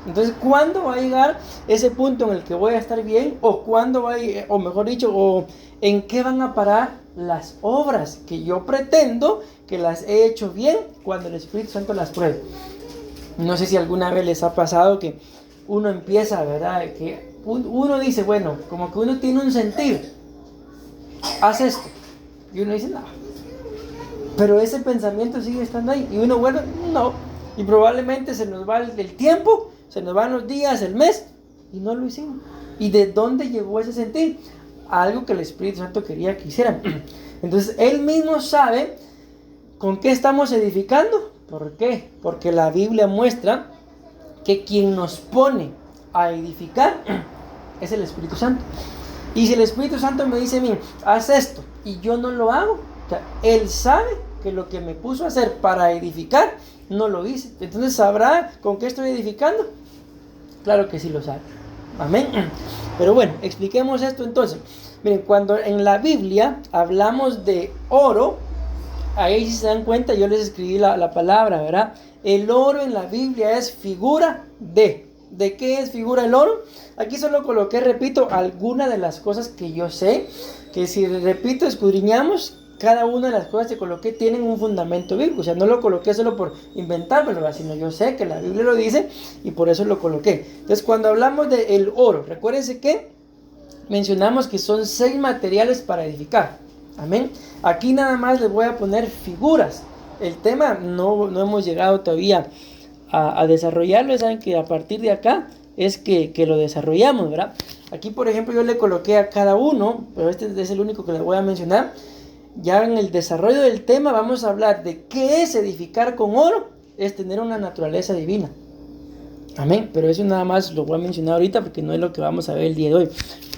Entonces, ¿cuándo va a llegar ese punto en el que voy a estar bien? ¿O cuándo va a, o mejor dicho, o en qué van a parar las obras que yo pretendo que las he hecho bien cuando el Espíritu Santo las pruebe? No sé si alguna vez les ha pasado que uno empieza, ¿verdad? Que uno dice, bueno, como que uno tiene un sentir, haz esto. Y uno dice, no. Pero ese pensamiento sigue estando ahí. Y uno vuelve, no. Y probablemente se nos va el tiempo, se nos van los días, el mes, y no lo hicimos. ¿Y de dónde llegó ese sentir? Algo que el Espíritu Santo quería que hicieran. Entonces, Él mismo sabe con qué estamos edificando. ¿Por qué? Porque la Biblia muestra que quien nos pone a edificar es el Espíritu Santo. Y si el Espíritu Santo me dice a mí, haz esto, y yo no lo hago, o sea, Él sabe que lo que me puso a hacer para edificar, no lo hice. Entonces, ¿sabrá con qué estoy edificando? Claro que sí lo sabe. Amén. Pero bueno, expliquemos esto entonces. Miren, cuando en la Biblia hablamos de oro, ahí si se dan cuenta, yo les escribí la palabra, ¿verdad? El oro en la Biblia es figura de. ¿De qué es figura el oro? Aquí solo coloqué, repito, algunas de las cosas que yo sé, que si repito, escudriñamos, cada una de las cosas que coloqué tienen un fundamento bíblico. O sea, no lo coloqué solo por inventármelo, sino yo sé que la Biblia lo dice y por eso lo coloqué. Entonces, cuando hablamos del oro, recuérdense que mencionamos que son 6 materiales para edificar. Amén. Aquí nada más les voy a poner figuras. El tema no hemos llegado todavía a desarrollarlo. Saben que a partir de acá es que lo desarrollamos, ¿verdad? Aquí, por ejemplo, yo le coloqué a cada uno, pero este es el único que les voy a mencionar. Ya en el desarrollo del tema vamos a hablar de qué es edificar con oro. Es tener una naturaleza divina. Amén. Pero eso nada más lo voy a mencionar ahorita porque no es lo que vamos a ver el día de hoy.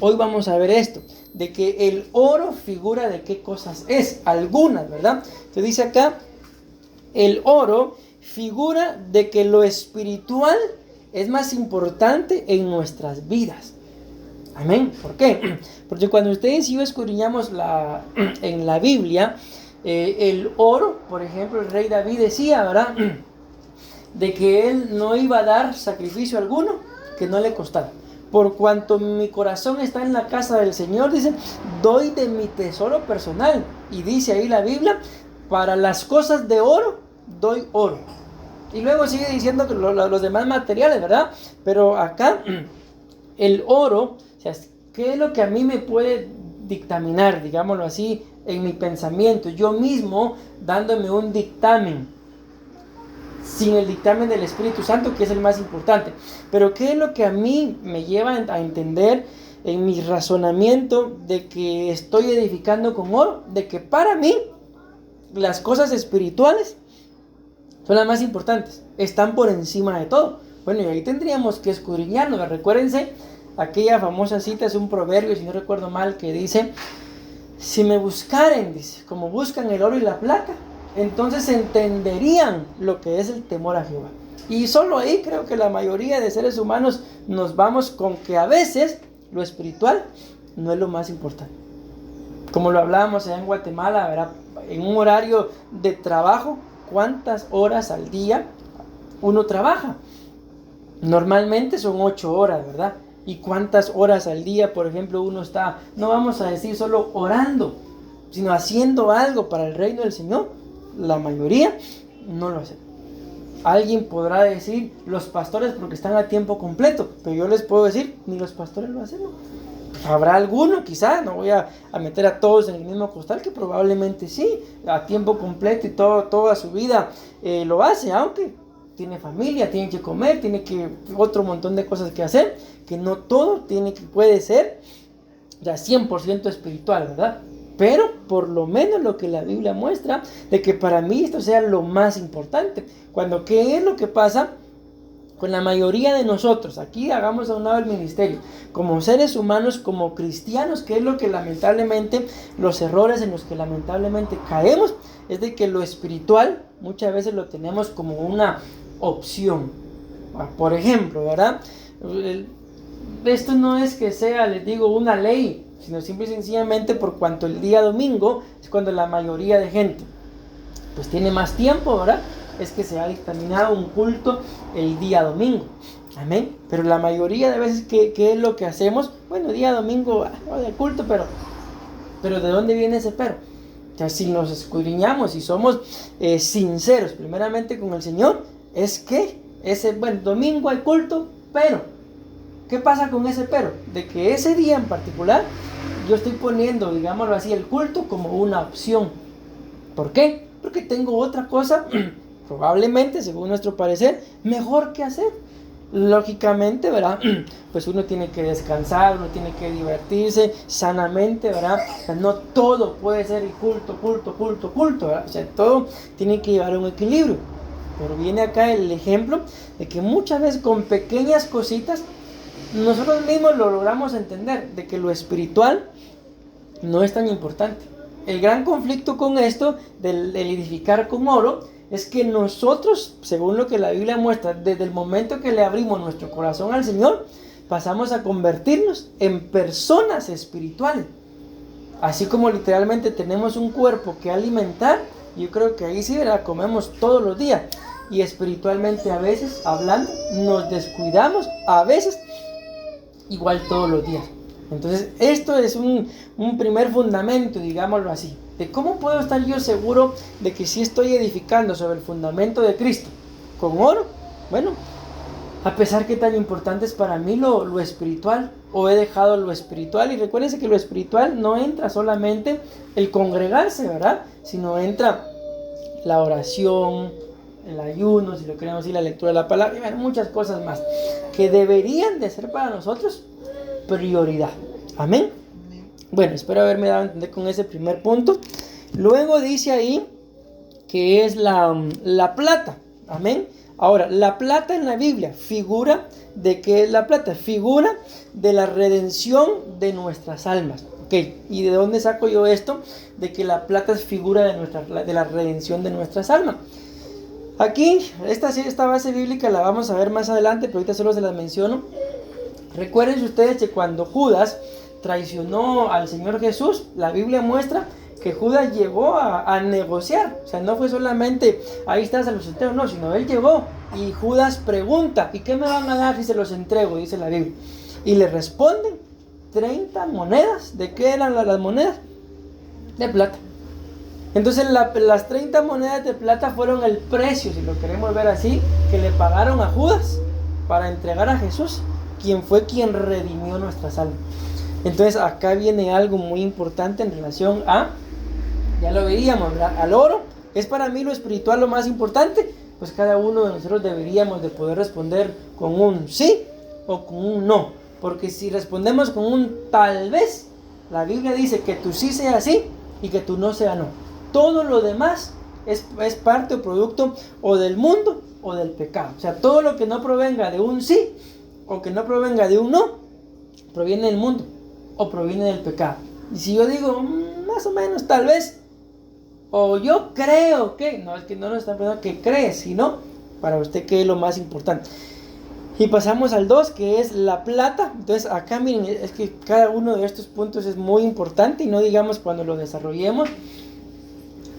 Hoy vamos a ver esto, de que el oro figura de qué cosas es. Algunas, ¿verdad? Se dice acá, el oro figura de que lo espiritual es más importante en nuestras vidas. Amén. ¿Por qué? Porque cuando ustedes y yo escudriñamos en la Biblia, el oro, por ejemplo, el rey David decía, ¿verdad?, de que él no iba a dar sacrificio alguno que no le costara. Por cuanto mi corazón está en la casa del Señor, dice, doy de mi tesoro personal. Y dice ahí la Biblia, para las cosas de oro, doy oro. Y luego sigue diciendo que los demás materiales, ¿verdad? Pero acá, el oro, o sea, ¿qué es lo que a mí me puede dictaminar, digámoslo así, en mi pensamiento? Yo mismo dándome un dictamen, sin el dictamen del Espíritu Santo, que es el más importante. Pero ¿qué es lo que a mí me lleva a entender en mi razonamiento de que estoy edificando con oro? De que para mí las cosas espirituales son las más importantes, están por encima de todo. Bueno, y ahí tendríamos que escudriñarnos. Recuérdense aquella famosa cita, es un proverbio, si no recuerdo mal, que dice, si me buscaren, dice, como buscan el oro y la plata, entonces entenderían lo que es el temor a Jehová. Y solo ahí creo que la mayoría de seres humanos nos vamos con que a veces lo espiritual no es lo más importante. Como lo hablábamos allá en Guatemala, ¿verdad? En un horario de trabajo, ¿cuántas horas al día uno trabaja? Normalmente son 8 horas, ¿verdad? ¿Y cuántas horas al día, por ejemplo, uno está, no vamos a decir solo orando, sino haciendo algo para el reino del Señor? La mayoría no lo hace. Alguien podrá decir los pastores porque están a tiempo completo, pero yo les puedo decir, ni los pastores lo hacen, ¿no? Habrá alguno, quizá, no voy a meter a todos en el mismo costal, que probablemente sí, a tiempo completo y toda su vida lo hace, aunque tiene familia, tiene que comer, tiene que otro montón de cosas que hacer, que no todo puede ser ya 100% espiritual, ¿verdad? Pero por lo menos lo que la Biblia muestra, de que para mí esto sea lo más importante. Cuando, ¿qué es lo que pasa con la mayoría de nosotros? Aquí hagamos a un lado el ministerio. Como seres humanos, como cristianos, ¿qué es lo que lamentablemente, los errores en los que lamentablemente caemos? Es de que lo espiritual muchas veces lo tenemos como una opción. Por ejemplo, ¿verdad? Esto no es que sea, les digo, una ley, sino simple y sencillamente por cuanto el día domingo es cuando la mayoría de gente pues tiene más tiempo, ¿verdad? Es que se ha dictaminado un culto el día domingo. Amén. Pero la mayoría de veces, ¿qué es lo que hacemos? Bueno, día domingo, de culto, pero ¿de dónde viene ese pero? O sea, si nos escudriñamos y somos sinceros primeramente con el Señor, es que domingo hay culto, pero ¿qué pasa con ese pero? De que ese día en particular yo estoy poniendo, digámoslo así, el culto como una opción. ¿Por qué? Porque tengo otra cosa, probablemente, según nuestro parecer, mejor que hacer. Lógicamente, ¿verdad? Pues uno tiene que descansar, uno tiene que divertirse sanamente, ¿verdad? O sea, no todo puede ser culto, ¿verdad? O sea, todo tiene que llevar un equilibrio. Pero viene acá el ejemplo de que muchas veces con pequeñas cositas nosotros mismos lo logramos entender, de que lo espiritual no es tan importante. El gran conflicto con esto del edificar con oro es que nosotros, según lo que la Biblia muestra, desde el momento que le abrimos nuestro corazón al Señor, pasamos a convertirnos en personas espirituales. Así como literalmente tenemos un cuerpo que alimentar, yo creo que ahí sí la comemos todos los días. Y espiritualmente a veces, hablando, nos descuidamos a veces, igual todos los días. Entonces esto es un primer fundamento, digámoslo así, de cómo puedo estar yo seguro de que sí estoy edificando sobre el fundamento de Cristo. ¿Con oro? Bueno, a pesar que tan importante es para mí lo espiritual, o he dejado lo espiritual. Y recuérdense que lo espiritual no entra solamente el congregarse, ¿verdad? Sino entra la oración, el ayuno, si lo queremos decir, la lectura de la palabra, y muchas cosas más que deberían de ser para nosotros prioridad. Amén. Bueno, espero haberme dado a entender con ese primer punto. Luego dice ahí que es la plata. Amén. Ahora, la plata en la Biblia, figura de qué es la plata, figura de la redención de nuestras almas. Ok, ¿y de dónde saco yo esto? De que la plata es figura de la redención de nuestras almas. Aquí, esta base bíblica la vamos a ver más adelante, pero ahorita solo se las menciono. Recuerden ustedes que cuando Judas traicionó al Señor Jesús, la Biblia muestra que Judas llegó a negociar. O sea, no fue solamente, ahí estás, se los entrego, no, sino él llegó y Judas pregunta, ¿y qué me van a dar si se los entrego? Dice la Biblia. Y le responden 30 monedas. ¿De qué eran las monedas? De plata. Entonces las 30 monedas de plata fueron el precio, si lo queremos ver así, que le pagaron a Judas para entregar a Jesús, quien redimió nuestras almas. Entonces acá viene algo muy importante en relación a, ya lo veíamos, ¿verdad? Al oro. ¿Es para mí lo espiritual lo más importante? Pues cada uno de nosotros deberíamos de poder responder con un sí o con un no. Porque si respondemos con un tal vez, la Biblia dice que tu sí sea sí y que tu no sea no. Todo lo demás es parte o producto o del mundo o del pecado. O sea, todo lo que no provenga de un sí o que no provenga de un no, proviene del mundo o proviene del pecado. Y si yo digo, más o menos, tal vez, o yo creo que, no es que no nos están preguntando que crees, sino para usted qué es lo más importante. Y pasamos al 2, que es la plata. Entonces acá miren, es que cada uno de estos puntos es muy importante, y no digamos cuando lo desarrollemos,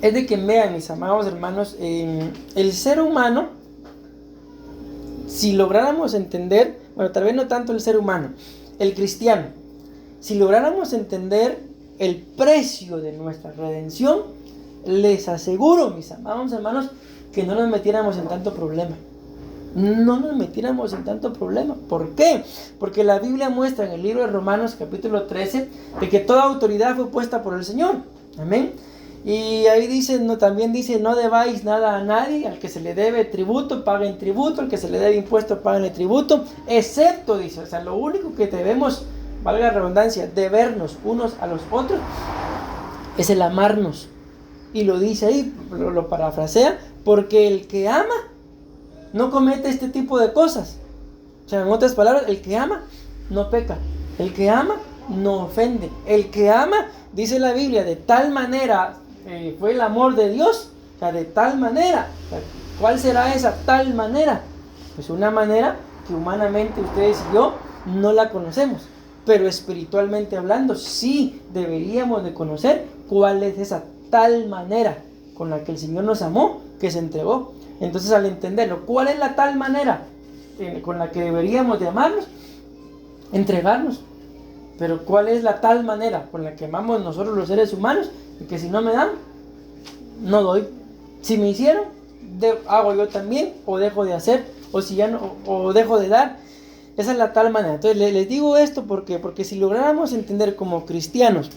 es de que vean, mis amados hermanos, el ser humano, si lográramos entender, bueno, tal vez no tanto el ser humano, el cristiano, si lográramos entender el precio de nuestra redención, les aseguro, mis amados hermanos, que no nos metiéramos en tanto problema. No nos metiéramos en tanto problema. ¿Por qué? Porque la Biblia muestra en el libro de Romanos capítulo 13 de que toda autoridad fue puesta por el Señor. Amén. Y ahí dice, también dice, no debáis nada a nadie, al que se le debe tributo, paguen tributo, al que se le debe impuesto, paguen el tributo, excepto, dice, o sea, lo único que debemos, valga la redundancia, debernos unos a los otros, es el amarnos. Y lo dice ahí, lo parafrasea, porque el que ama no comete este tipo de cosas. O sea, en otras palabras, el que ama no peca, el que ama no ofende, el que ama, dice la Biblia, de tal manera fue el amor de Dios, o sea, de tal manera. O sea, ¿cuál será esa tal manera? Pues una manera que humanamente ustedes y yo no la conocemos, pero espiritualmente hablando sí deberíamos de conocer cuál es esa tal manera con la que el Señor nos amó, que se entregó. Entonces, al entenderlo, ¿cuál es la tal manera con la que deberíamos de amarnos? Entregarnos. Pero ¿cuál es la tal manera con la que amamos nosotros los seres humanos? Y que si no me dan, no doy. Si me hicieron, hago yo también, o dejo de hacer, o si ya no, o dejo de dar. Esa es la tal manera. Entonces les digo esto porque si lográramos entender como cristianos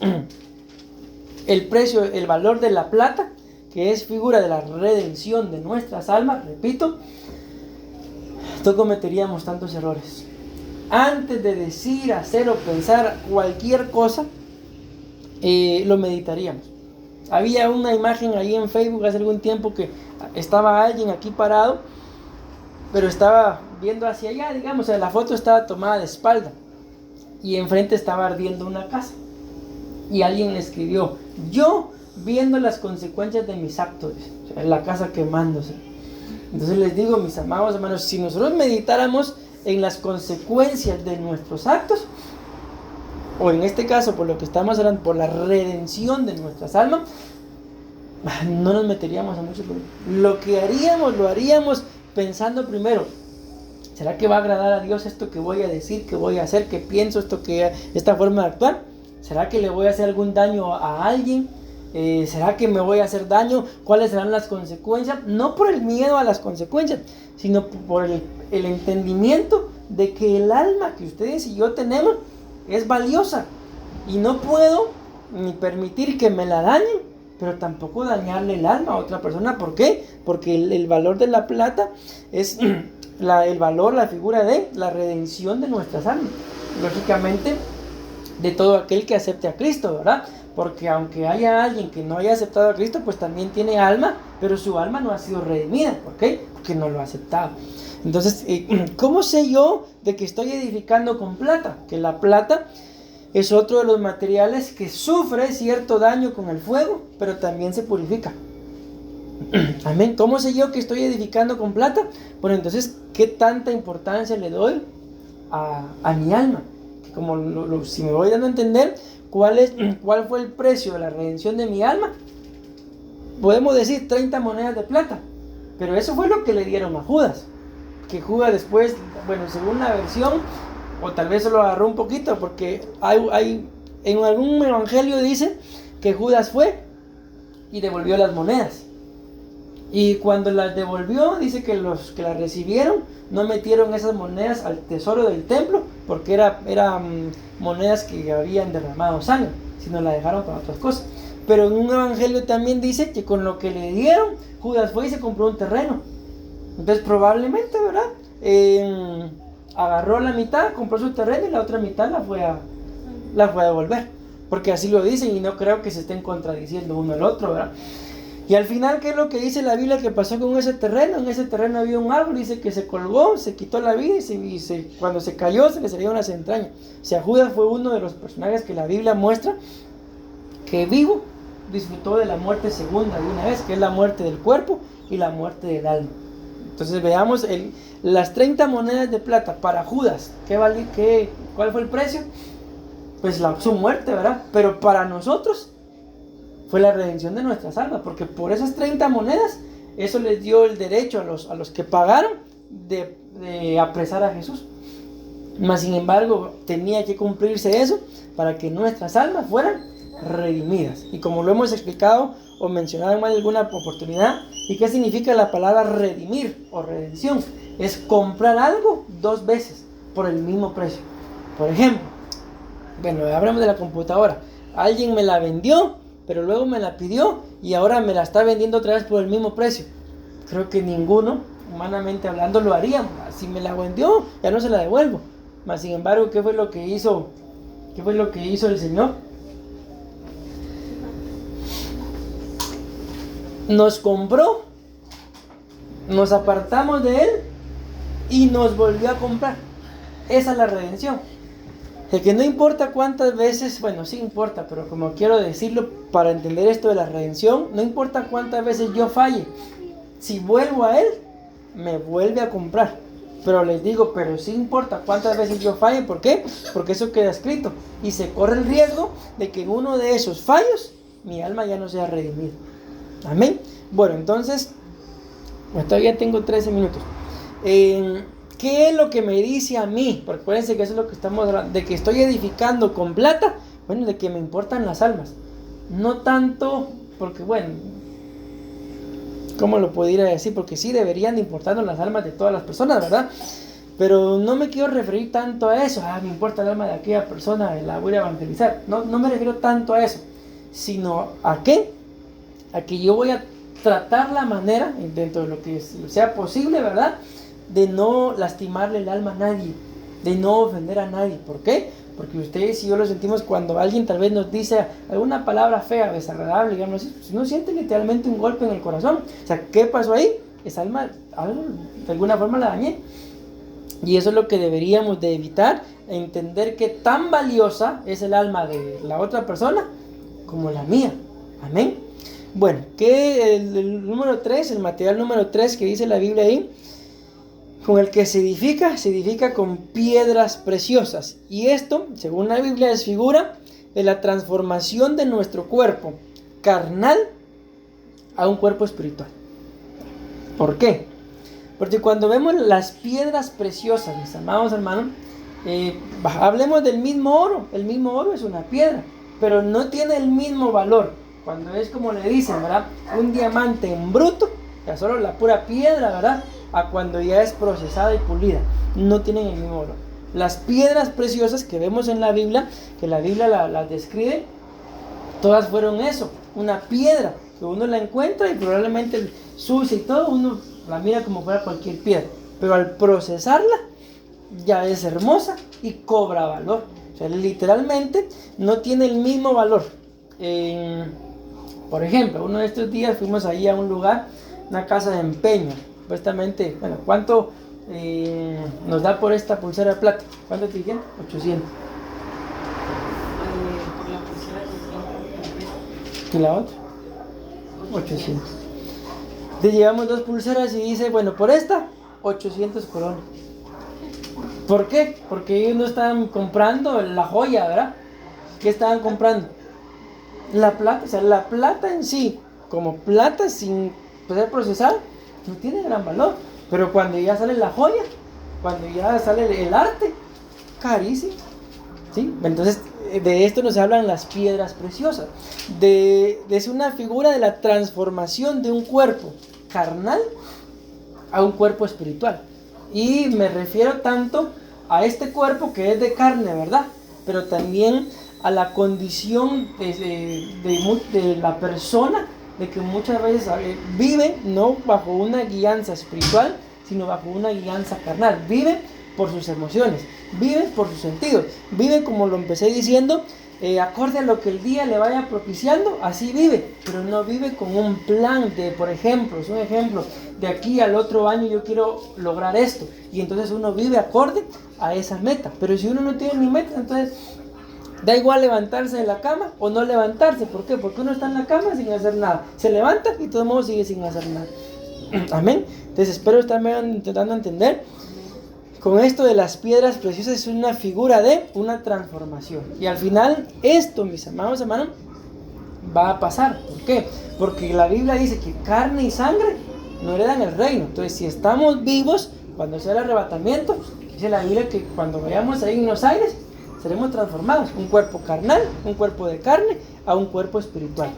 el precio, el valor de la plata, que es figura de la redención de nuestras almas, repito, no cometeríamos tantos errores. Antes de decir, hacer o pensar cualquier cosa, lo meditaríamos. Había una imagen ahí en Facebook hace algún tiempo que estaba alguien aquí parado, pero estaba viendo hacia allá, digamos, o sea, la foto estaba tomada de espalda y enfrente estaba ardiendo una casa. Y alguien le escribió, yo viendo las consecuencias de mis actos, o sea, la casa quemándose. Entonces les digo, mis amados hermanos, si nosotros meditáramos en las consecuencias de nuestros actos, o en este caso por lo que estamos hablando, por la redención de nuestras almas, no nos meteríamos a muchos problemas. Lo que haríamos, lo haríamos pensando primero: ¿será que va a agradar a Dios esto que voy a decir, que voy a hacer, que pienso, esta forma de actuar? ¿Será que le voy a hacer algún daño a alguien? ¿Será que me voy a hacer daño? ¿Cuáles serán las consecuencias? No por el miedo a las consecuencias, sino por el entendimiento de que el alma que ustedes y yo tenemos es valiosa. Y no puedo ni permitir que me la dañen, pero tampoco dañarle el alma a otra persona. ¿Por qué? Porque el valor de la plata es el valor, la figura de la redención de nuestras almas. Lógicamente, de todo aquel que acepte a Cristo, ¿verdad? Porque aunque haya alguien que no haya aceptado a Cristo, pues también tiene alma, pero su alma no ha sido redimida. ¿Por qué? Porque no lo ha aceptado. Entonces, ¿cómo sé yo de que estoy edificando con plata? Que la plata es otro de los materiales que sufre cierto daño con el fuego, pero también se purifica. Amén. ¿Cómo sé yo que estoy edificando con plata? Bueno, entonces, ¿qué tanta importancia le doy a mi alma? Como si me voy dando a entender cuál fue el precio de la redención de mi alma, podemos decir 30 monedas de plata, pero eso fue lo que le dieron a Judas, que Judas después, bueno, según la versión, o tal vez se lo agarró un poquito, porque hay en algún evangelio dice que Judas fue y devolvió las monedas. Y cuando las devolvió, dice que los que las recibieron no metieron esas monedas al tesoro del templo, porque eran monedas que habían derramado sangre, sino la dejaron para otras cosas. Pero en un evangelio también dice que con lo que le dieron, Judas fue y se compró un terreno. Entonces probablemente, ¿verdad? Agarró la mitad, compró su terreno y la otra mitad la fue a devolver. Porque así lo dicen y no creo que se estén contradiciendo uno al otro, ¿verdad? Y al final, ¿qué es lo que dice la Biblia que pasó con ese terreno? En ese terreno había un árbol, dice que se colgó, se quitó la vida y cuando se cayó se le salieron las entrañas. O sea, Judas fue uno de los personajes que la Biblia muestra que vivo disfrutó de la muerte segunda de una vez, que es la muerte del cuerpo y la muerte del alma. Entonces veamos las 30 monedas de plata para Judas. ¿Cuál fue el precio? Pues su muerte, ¿verdad? Pero para nosotros fue la redención de nuestras almas, porque por esas 30 monedas, eso les dio el derecho a los que pagaron de apresar a Jesús. Mas sin embargo, tenía que cumplirse eso para que nuestras almas fueran redimidas. Y como lo hemos explicado o mencionado en más de alguna oportunidad, ¿y qué significa la palabra redimir o redención? Es comprar algo 2 veces por el mismo precio. Por ejemplo, bueno, hablamos de la computadora. Alguien me la vendió, pero luego me la pidió y ahora me la está vendiendo otra vez por el mismo precio. Creo que ninguno, humanamente hablando, lo haría. Si me la vendió, ya no se la devuelvo. Mas sin embargo, ¿qué fue lo que hizo el Señor? Nos compró, nos apartamos de Él y nos volvió a comprar. Esa es la redención. De que no importa cuántas veces, bueno, sí importa, pero como quiero decirlo para entender esto de la redención, no importa cuántas veces yo falle, si vuelvo a Él, me vuelve a comprar. Pero les digo, pero sí importa cuántas veces yo falle. ¿Por qué? Porque eso queda escrito y se corre el riesgo de que en uno de esos fallos mi alma ya no sea redimida. Amén. Bueno, entonces, todavía tengo 13 minutos. ¿Qué es lo que me dice a mí? Porque acuérdense que eso es lo que estamos hablando, de que estoy edificando con plata. Bueno, de que me importan las almas. No tanto, porque bueno, ¿cómo lo pudiera decir? Porque sí deberían de importarnos las almas de todas las personas, ¿verdad? Pero no me quiero referir tanto a eso. Me importa el alma de aquella persona, la voy a evangelizar. No me refiero tanto a eso. Sino ¿a qué? A que yo voy a tratar la manera, dentro de lo que sea posible, ¿verdad?, de no lastimarle el alma a nadie, de no ofender a nadie. ¿Por qué? Porque ustedes y yo lo sentimos cuando alguien tal vez nos dice alguna palabra fea, desagradable, digamos, si uno siente literalmente un golpe en el corazón. O sea, ¿qué pasó ahí? Esa alma, de alguna forma la dañé. Y eso es lo que deberíamos de evitar, entender que tan valiosa es el alma de la otra persona como la mía. Amén. Bueno, que el número 3, el material número 3 que dice la Biblia ahí, con el que se edifica con piedras preciosas. Y esto, según la Biblia, es figura de la transformación de nuestro cuerpo carnal a un cuerpo espiritual. ¿Por qué? Porque cuando vemos las piedras preciosas, mis amados hermanos, hablemos del mismo oro. El mismo oro es una piedra, pero no tiene el mismo valor. Cuando es como le dicen, ¿verdad? Un diamante en bruto, ya solo la pura piedra, ¿verdad? A cuando ya es procesada y pulida, no tienen el mismo valor. Las piedras preciosas que vemos en la Biblia, que la Biblia las describe, todas fueron eso, una piedra, que uno la encuentra y probablemente sucia y todo, uno la mira como fuera cualquier piedra, pero al procesarla ya es hermosa y cobra valor. O sea, literalmente no tiene el mismo valor. Por ejemplo, uno de estos días fuimos ahí a un lugar, una casa de empeño, supuestamente, bueno, ¿cuánto nos da por esta pulsera de plata? ¿Cuánto te dijeron? 800. Por la pulsera de ¿Y la otra? 800. Te llevamos 2 pulseras y dice, bueno, por esta, 800 colones. ¿Por qué? Porque ellos no estaban comprando la joya, ¿verdad? ¿Qué estaban comprando? La plata. O sea, la plata en sí, como plata sin poder procesar, no tiene gran valor. Pero cuando ya sale la joya, cuando ya sale el arte, carísimo. ¿Sí? Entonces, de esto nos hablan las piedras preciosas. Es una figura de la transformación de un cuerpo carnal a un cuerpo espiritual. Y me refiero tanto a este cuerpo que es de carne, ¿verdad? Pero también a la condición de la persona, de que muchas veces vive no bajo una guianza espiritual, sino bajo una guianza carnal. Vive por sus emociones, vive por sus sentidos, vive como lo empecé diciendo, acorde a lo que el día le vaya propiciando, así vive, pero no vive con un plan de, por ejemplo, es un ejemplo, de aquí al otro año yo quiero lograr esto, y entonces uno vive acorde a esa meta. Pero si uno no tiene ni meta, entonces da igual levantarse de la cama o no levantarse. ¿Por qué? Porque uno está en la cama sin hacer nada, se levanta y de todos modos sigue sin hacer nada. Amén. Entonces espero estarme intentando entender. Con esto de las piedras preciosas es una figura de una transformación. Y al final esto, mis amados hermanos, va a pasar. ¿Por qué? Porque la Biblia dice que carne y sangre no heredan el reino. Entonces, si estamos vivos, cuando sea el arrebatamiento, dice la Biblia que cuando vayamos ahí en los aires, seremos transformados. Un cuerpo carnal, un cuerpo de carne, a un cuerpo espiritual.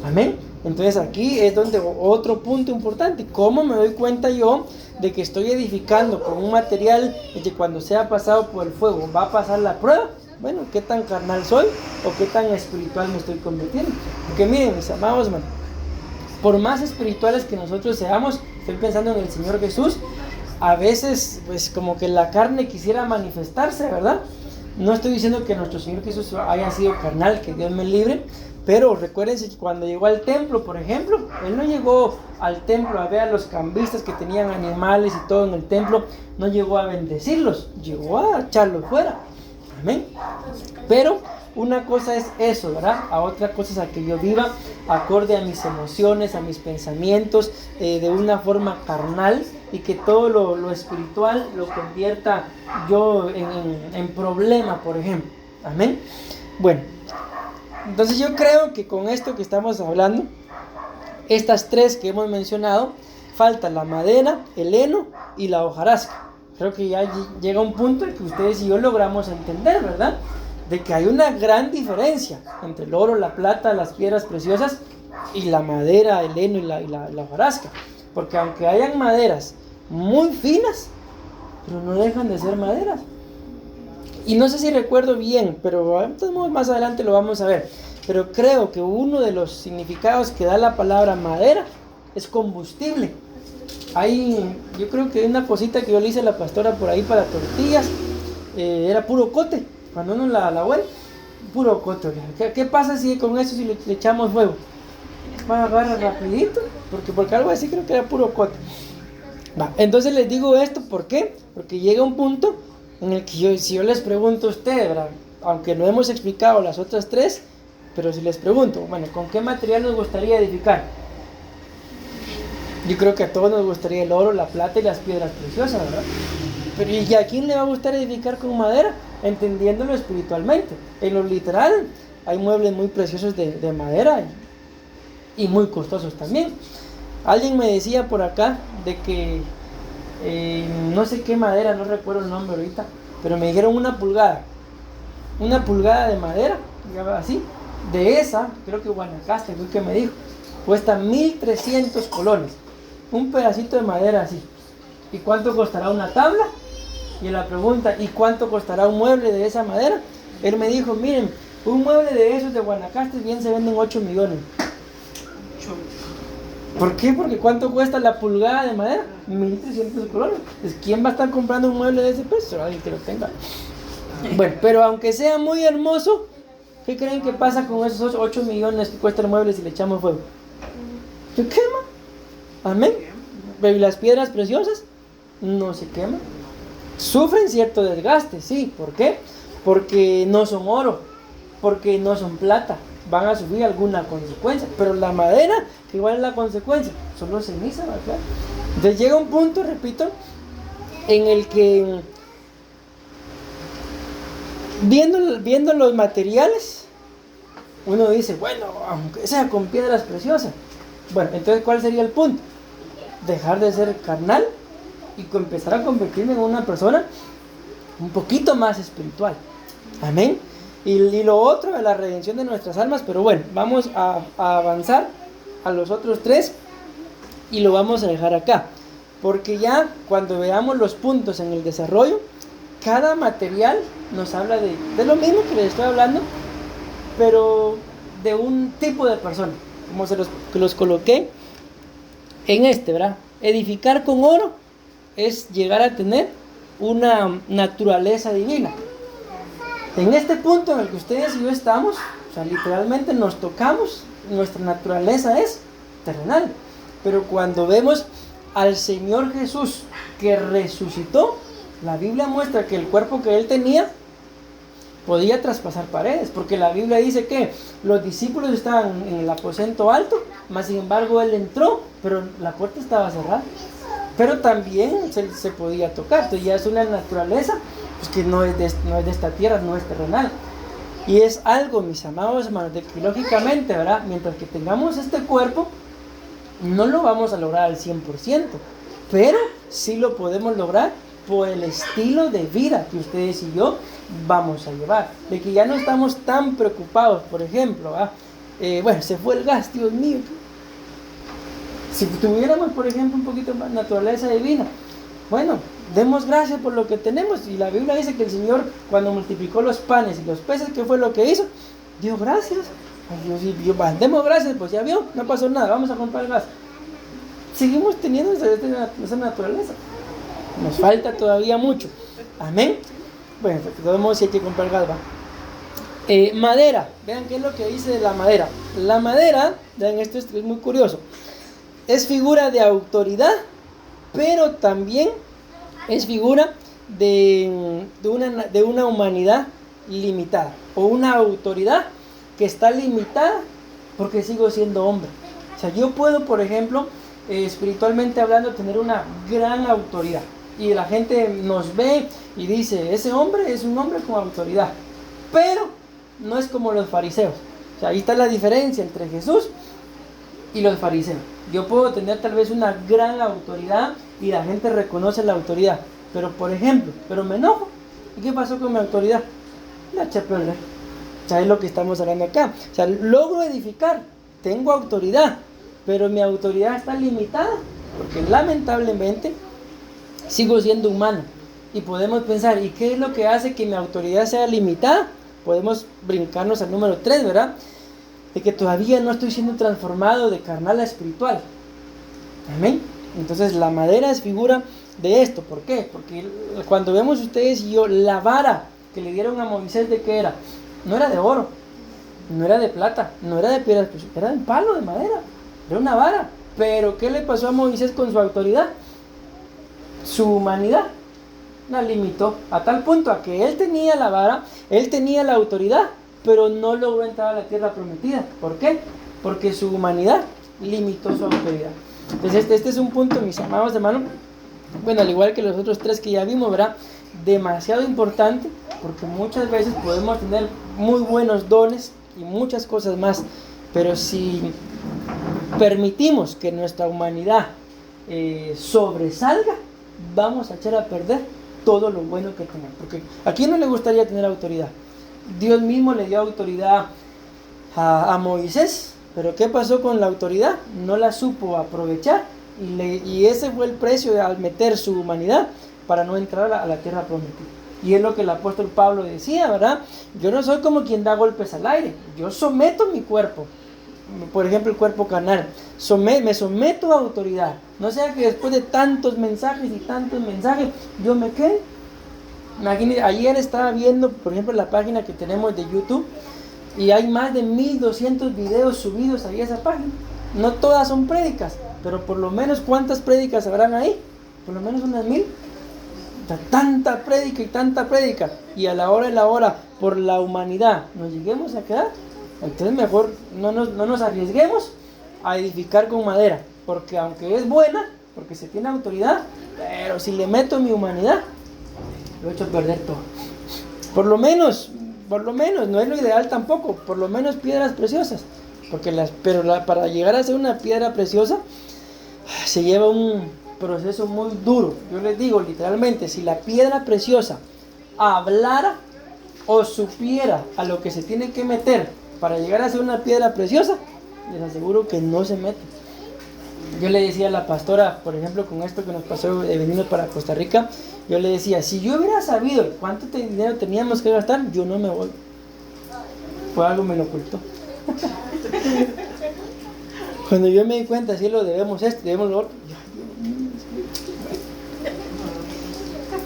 Amén. Entonces aquí es donde otro punto importante. ¿Cómo me doy cuenta yo de que estoy edificando con un material y que cuando sea pasado por el fuego va a pasar la prueba? Bueno, ¿qué tan carnal soy o qué tan espiritual me estoy convirtiendo? Porque miren, mis amados hermanos, por más espirituales que nosotros seamos, estoy pensando en el Señor Jesús, a veces pues como que la carne quisiera manifestarse, ¿verdad? No estoy diciendo que nuestro Señor Jesús haya sido carnal, que Dios me libre, pero recuérdense que cuando llegó al templo, por ejemplo, Él no llegó al templo a ver a los cambistas que tenían animales y todo en el templo, no llegó a bendecirlos, llegó a echarlos fuera. Amén. Pero una cosa es eso, ¿verdad? A otra cosa es a que yo viva acorde a mis emociones, a mis pensamientos, de una forma carnal, y que todo lo espiritual lo convierta yo en problema, por ejemplo. Amén. Bueno, entonces yo creo que con esto que estamos hablando, estas 3 que hemos mencionado, falta la madera, el heno y la hojarasca. Creo que ya llega un punto en que ustedes y yo logramos entender, ¿verdad? De que hay una gran diferencia entre el oro, la plata, las piedras preciosas y la madera, el heno y la hojarasca. Porque aunque hayan maderas muy finas, pero no dejan de ser maderas. Y no sé si recuerdo bien, pero más adelante lo vamos a ver. Pero creo que uno de los significados que da la palabra madera es combustible. Yo creo que hay una cosita que yo le hice a la pastora por ahí para tortillas, era puro cote. Cuando uno la huele, puro cote. ¿Qué pasa si con eso si le echamos fuego? Va a agarrar rapidito, porque algo así creo que era puro cote. Entonces les digo esto, ¿por qué? Porque llega un punto en el que si yo les pregunto a ustedes, ¿verdad? Aunque no hemos explicado las otras 3, pero si les pregunto, bueno, ¿con qué material nos gustaría edificar? Yo creo que a todos nos gustaría el oro, la plata y las piedras preciosas, ¿verdad? Pero ¿y a quién le va a gustar edificar con madera? Entendiéndolo espiritualmente. En lo literal, hay muebles muy preciosos de madera y muy costosos también. Alguien me decía por acá de que no sé qué madera, no recuerdo el nombre ahorita, pero me dijeron una pulgada de madera, digamos así, de esa, creo que Guanacaste, fue que me dijo, cuesta 1,300 colones, un pedacito de madera así. ¿Y cuánto costará una tabla? Y la pregunta, ¿y cuánto costará un mueble de esa madera? Él me dijo, miren, un mueble de esos de Guanacaste bien se venden 8 millones. ¿Por qué? Porque ¿cuánto cuesta la pulgada de madera? 1,300 colones. Pues, ¿quién va a estar comprando un mueble de ese precio? Alguien que lo tenga. Bueno, pero aunque sea muy hermoso, ¿qué creen que pasa con esos 8 millones que cuesta el mueble si le echamos fuego? Se quema. Amén. ¿Y las piedras preciosas? No se queman. Sufren cierto desgaste, sí. ¿Por qué? Porque no son oro, porque no son plata. Van a sufrir alguna consecuencia. Pero la madera, que igual es la consecuencia, solo ceniza, ¿verdad? Entonces llega un punto, repito, en el que viendo los materiales, uno dice, bueno, aunque sea con piedras preciosas. Bueno, entonces ¿cuál sería el punto? Dejar de ser carnal y empezar a convertirme en una persona un poquito más espiritual. Amén. Y lo otro es la redención de nuestras almas. Pero bueno, vamos a avanzar a los otros tres y lo vamos a dejar acá, porque ya cuando veamos los puntos en el desarrollo, cada material nos habla de lo mismo que les estoy hablando, pero de un tipo de persona, como que los coloqué en ¿verdad? Edificar con oro es llegar a tener una naturaleza divina. En este punto en el que ustedes y yo estamos, o sea, literalmente nos tocamos, nuestra naturaleza es terrenal. Pero cuando vemos al Señor Jesús que resucitó, la Biblia muestra que el cuerpo que Él tenía podía traspasar paredes, porque la Biblia dice que los discípulos estaban en el aposento alto, mas sin embargo Él entró, pero la puerta estaba cerrada. Pero también se podía tocar. Entonces ya es una naturaleza pues, que no es de esta tierra, no es terrenal. Y es algo, mis amados hermanos, de que lógicamente, ¿verdad? Mientras que tengamos este cuerpo, no lo vamos a lograr al 100%, pero sí lo podemos lograr por el estilo de vida que ustedes y yo vamos a llevar. De que ya no estamos tan preocupados, por ejemplo, bueno, se fue el gas, Dios mío. Si tuviéramos, por ejemplo, un poquito más naturaleza divina, bueno, demos gracias por lo que tenemos. Y la Biblia dice que el Señor, cuando multiplicó los panes y los peces, ¿qué fue lo que hizo? Dio gracias. Demos gracias, pues ya vio, no pasó nada, vamos a comprar gas. Seguimos teniendo esa naturaleza. Nos falta todavía mucho. Amén. Bueno, de todos modos, sí hay que comprar gas, ¿va? Madera, vean qué es lo que dice de la madera. La madera, vean, esto es muy curioso. Es figura de autoridad, pero también es figura de una humanidad limitada, o una autoridad que está limitada porque sigo siendo hombre. O sea, yo puedo, por ejemplo, espiritualmente hablando, tener una gran autoridad, y la gente nos ve y dice, ese hombre es un hombre con autoridad, pero no es como los fariseos. O sea, ahí está la diferencia entre Jesús y los fariseos. Yo puedo tener tal vez una gran autoridad y la gente reconoce la autoridad, pero por ejemplo, me enojo. ¿Y qué pasó con mi autoridad? La eché a perder. O sea, es lo que estamos hablando acá. O sea, logro edificar, tengo autoridad, pero mi autoridad está limitada, porque lamentablemente sigo siendo humano. Y podemos pensar, ¿y qué es lo que hace que mi autoridad sea limitada? Podemos brincarnos al número 3, ¿verdad? De que todavía no estoy siendo transformado de carnal a espiritual. Amén. Entonces la madera es figura de esto. ¿Por qué? Porque cuando vemos ustedes y yo la vara que le dieron a Moisés, ¿de qué era? No era de oro, no era de plata, no era de piedras, era de palo de madera, era una vara. Pero ¿qué le pasó a Moisés con su autoridad? Su humanidad la limitó a tal punto a que él tenía la vara, él tenía la autoridad, pero no logró entrar a la tierra prometida. ¿Por qué? Porque su humanidad limitó su autoridad. Entonces este es un punto, mis amados hermanos, bueno, al igual que los otros tres que ya vimos, ¿verdad? Demasiado importante, porque muchas veces podemos tener muy buenos dones y muchas cosas más, pero si permitimos que nuestra humanidad sobresalga, vamos a echar a perder todo lo bueno que tenemos. Porque ¿a quién no le gustaría tener autoridad? Dios mismo le dio autoridad a Moisés, pero ¿qué pasó con la autoridad? No la supo aprovechar y ese fue el precio al meter su humanidad para no entrar a la tierra prometida. Y es lo que el apóstol Pablo decía, ¿verdad? Yo no soy como quien da golpes al aire, yo someto mi cuerpo, por ejemplo el cuerpo carnal, me someto a autoridad, no sea que después de tantos mensajes yo me quede. Imagínense, ayer estaba viendo, por ejemplo, la página que tenemos de YouTube y hay más de 1200 videos subidos ahí a esa página. No todas son prédicas, pero por lo menos ¿cuántas prédicas habrán ahí? Por lo menos unas 1000. Tanta prédica y a la hora de la hora por la humanidad nos lleguemos a quedar. Entonces mejor no nos arriesguemos a edificar con madera, porque aunque es buena, porque se tiene autoridad, pero si le meto mi humanidad, lo he hecho perder todo. Por lo menos, no es lo ideal tampoco, por lo menos piedras preciosas, porque para llegar a ser una piedra preciosa se lleva un proceso muy duro. Yo les digo literalmente, si la piedra preciosa hablara o supiera a lo que se tiene que meter para llegar a ser una piedra preciosa, les aseguro que no se mete. Yo le decía a la pastora, por ejemplo, con esto que nos pasó de venirnos para Costa Rica, yo le decía, si yo hubiera sabido cuánto dinero teníamos que gastar, yo no me voy. Fue algo me lo ocultó. Cuando yo me di cuenta, si lo debemos esto, debemos lo otro.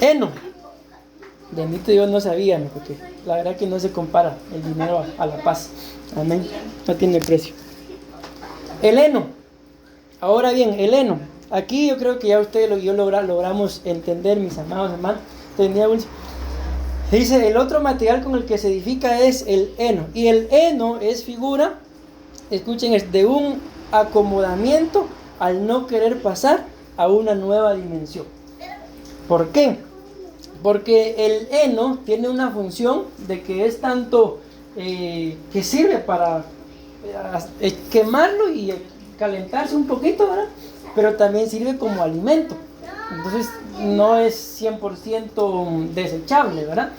Eno. Bendito Dios, no sabía, porque la verdad que no se compara el dinero a la paz. Amén. No tiene precio. El heno. Ahora bien, el heno. Aquí yo creo que ya ustedes y yo logramos entender, mis amados hermanos. Dice, el otro material con el que se edifica es el heno. Y el heno es figura, escuchen, es de un acomodamiento al no querer pasar a una nueva dimensión. ¿Por qué? Porque el heno tiene una función de que es tanto que sirve para quemarlo y calentarse un poquito, ¿verdad? Pero también sirve como alimento. Entonces no es 100% desechable, ¿verdad?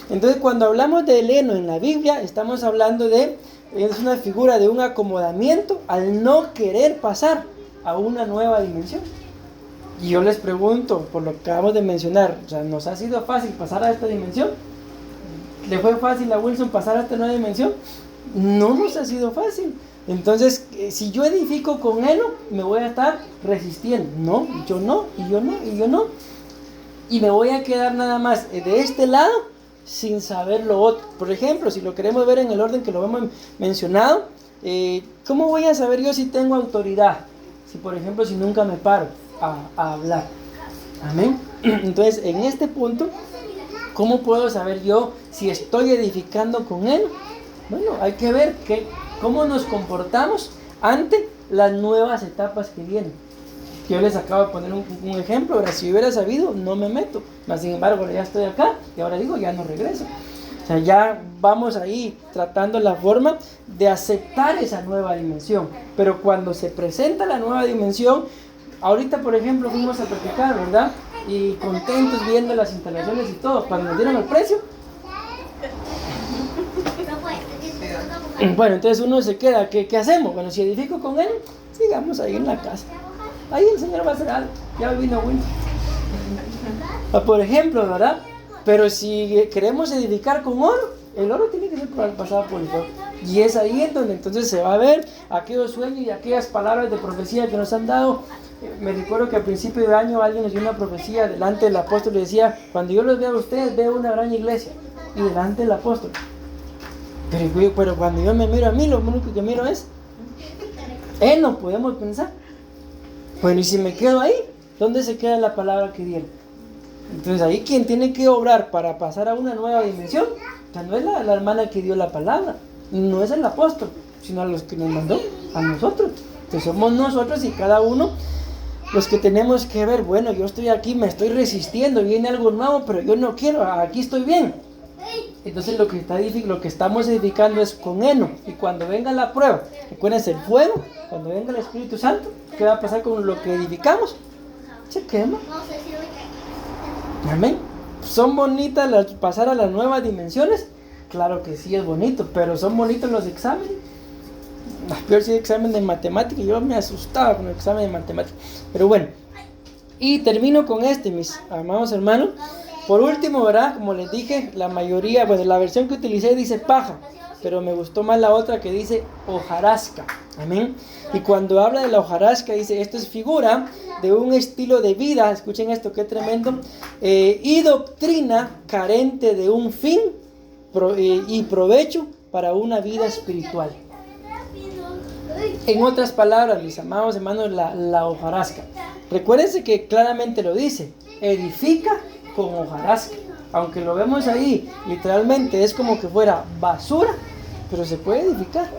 Entonces cuando hablamos del heno en la Biblia, estamos hablando es una figura de un acomodamiento al no querer pasar a una nueva dimensión. Y yo les pregunto, por lo que acabamos de mencionar, o sea, ¿nos ha sido fácil pasar a esta dimensión? ¿Le fue fácil a Wilson pasar a esta nueva dimensión? No nos ha sido fácil. Entonces, si yo edifico con heno, me voy a estar resistiendo. No, yo no, y yo no, y yo no. Y me voy a quedar nada más de este lado sin saber lo otro. Por ejemplo, si lo queremos ver en el orden que lo hemos mencionado, ¿cómo voy a saber yo si tengo autoridad? Si, por ejemplo, si nunca me paro a hablar. Amén. Entonces, en este punto, ¿cómo puedo saber yo si estoy edificando con él? Bueno, hay que ver cómo nos comportamos ante las nuevas etapas que vienen. Yo les acabo de poner un ejemplo. Ahora, si hubiera sabido, no me meto. Mas, sin embargo, ya estoy acá y ahora digo, ya no regreso. O sea, ya vamos ahí tratando la forma de aceptar esa nueva dimensión. Pero cuando se presenta la nueva dimensión, ahorita, por ejemplo, fuimos a practicar, ¿verdad? Y contentos viendo las instalaciones y todo. Cuando nos dieron el precio, bueno, entonces uno se queda, ¿qué hacemos? Bueno, si edifico con él, sigamos ahí en la casa. Ahí el Señor va a hacer algo. Ya vino Wilson. Por ejemplo, ¿verdad? Pero si queremos edificar con oro, el oro tiene que ser pasado por el fuego. Y es ahí en donde entonces se va a ver aquellos sueños y aquellas palabras de profecía que nos han dado. Me recuerdo que al principio de año alguien nos dio una profecía delante del apóstol y decía, cuando yo los veo a ustedes, veo una gran iglesia. Y delante del apóstol. Pero cuando yo me miro a mí, lo único que miro es no podemos pensar. Bueno, y si me quedo ahí, ¿dónde se queda la palabra que dieron? Entonces ahí quien tiene que obrar para pasar a una nueva dimensión, o sea, no es la hermana que dio la palabra, no es el apóstol, sino a los que nos mandó, a nosotros. Entonces somos nosotros y cada uno los que tenemos que ver, bueno, yo estoy aquí, me estoy resistiendo, viene algo nuevo, pero yo no quiero, aquí estoy bien. Entonces lo que estamos edificando es con heno. Y cuando venga la prueba, recuérdense, el fuego, cuando venga el Espíritu Santo, ¿qué va a pasar con lo que edificamos? Se quema. Amén. ¿Son bonitas pasar a las nuevas dimensiones? Claro que sí, es bonito, pero ¿son bonitos los exámenes? Peor si examen de matemática, yo me asustaba con el examen de matemática. Pero bueno, y termino con mis amados hermanos. Por último, ¿verdad? Como les dije, la mayoría, pues la versión que utilicé dice paja, pero me gustó más la otra que dice hojarasca. Amén. Y cuando habla de la hojarasca, dice, esto es figura de un estilo de vida, escuchen esto, qué tremendo, y doctrina carente de un fin y provecho para una vida espiritual. En otras palabras, mis amados hermanos, la hojarasca. Recuérdense que claramente lo dice, edifica con hojarasca. Aunque lo vemos ahí, literalmente es como que fuera basura, pero se puede edificar.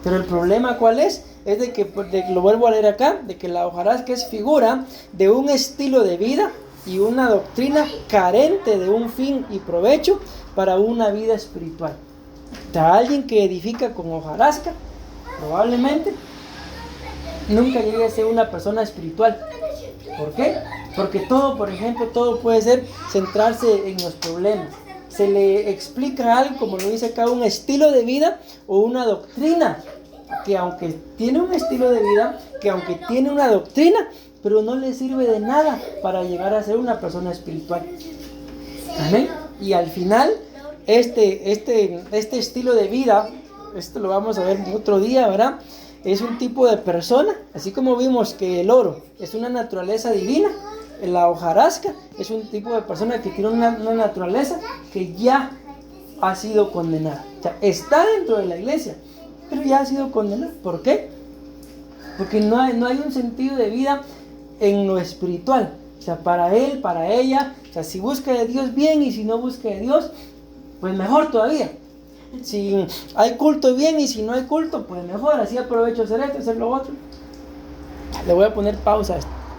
Pero el problema ¿cuál es? Es de que, lo vuelvo a leer acá, de que la hojarasca es figura de un estilo de vida y una doctrina carente de un fin y provecho para una vida espiritual. Alguien que edifica con hojarasca probablemente nunca llegue a ser una persona espiritual. ¿Por qué? Porque todo, por ejemplo, todo puede ser centrarse en los problemas. Se le explica algo, como lo dice acá, un estilo de vida o una doctrina, que aunque tiene un estilo de vida, que aunque tiene una doctrina, pero no le sirve de nada para llegar a ser una persona espiritual. Amén. Y al final, este estilo de vida, esto lo vamos a ver otro día, ¿verdad? Es un tipo de persona, así como vimos que el oro es una naturaleza divina, la hojarasca es un tipo de persona que tiene una naturaleza que ya ha sido condenada. O sea, está dentro de la iglesia, pero ya ha sido condenada. ¿Por qué? Porque no hay un sentido de vida en lo espiritual. O sea, para él, para ella, o sea, si busca de Dios bien y si no busca de Dios, pues mejor todavía. Si hay culto bien y si no hay culto, pues mejor, así aprovecho hacer esto, hacer lo otro. Le voy a poner pausa a esto.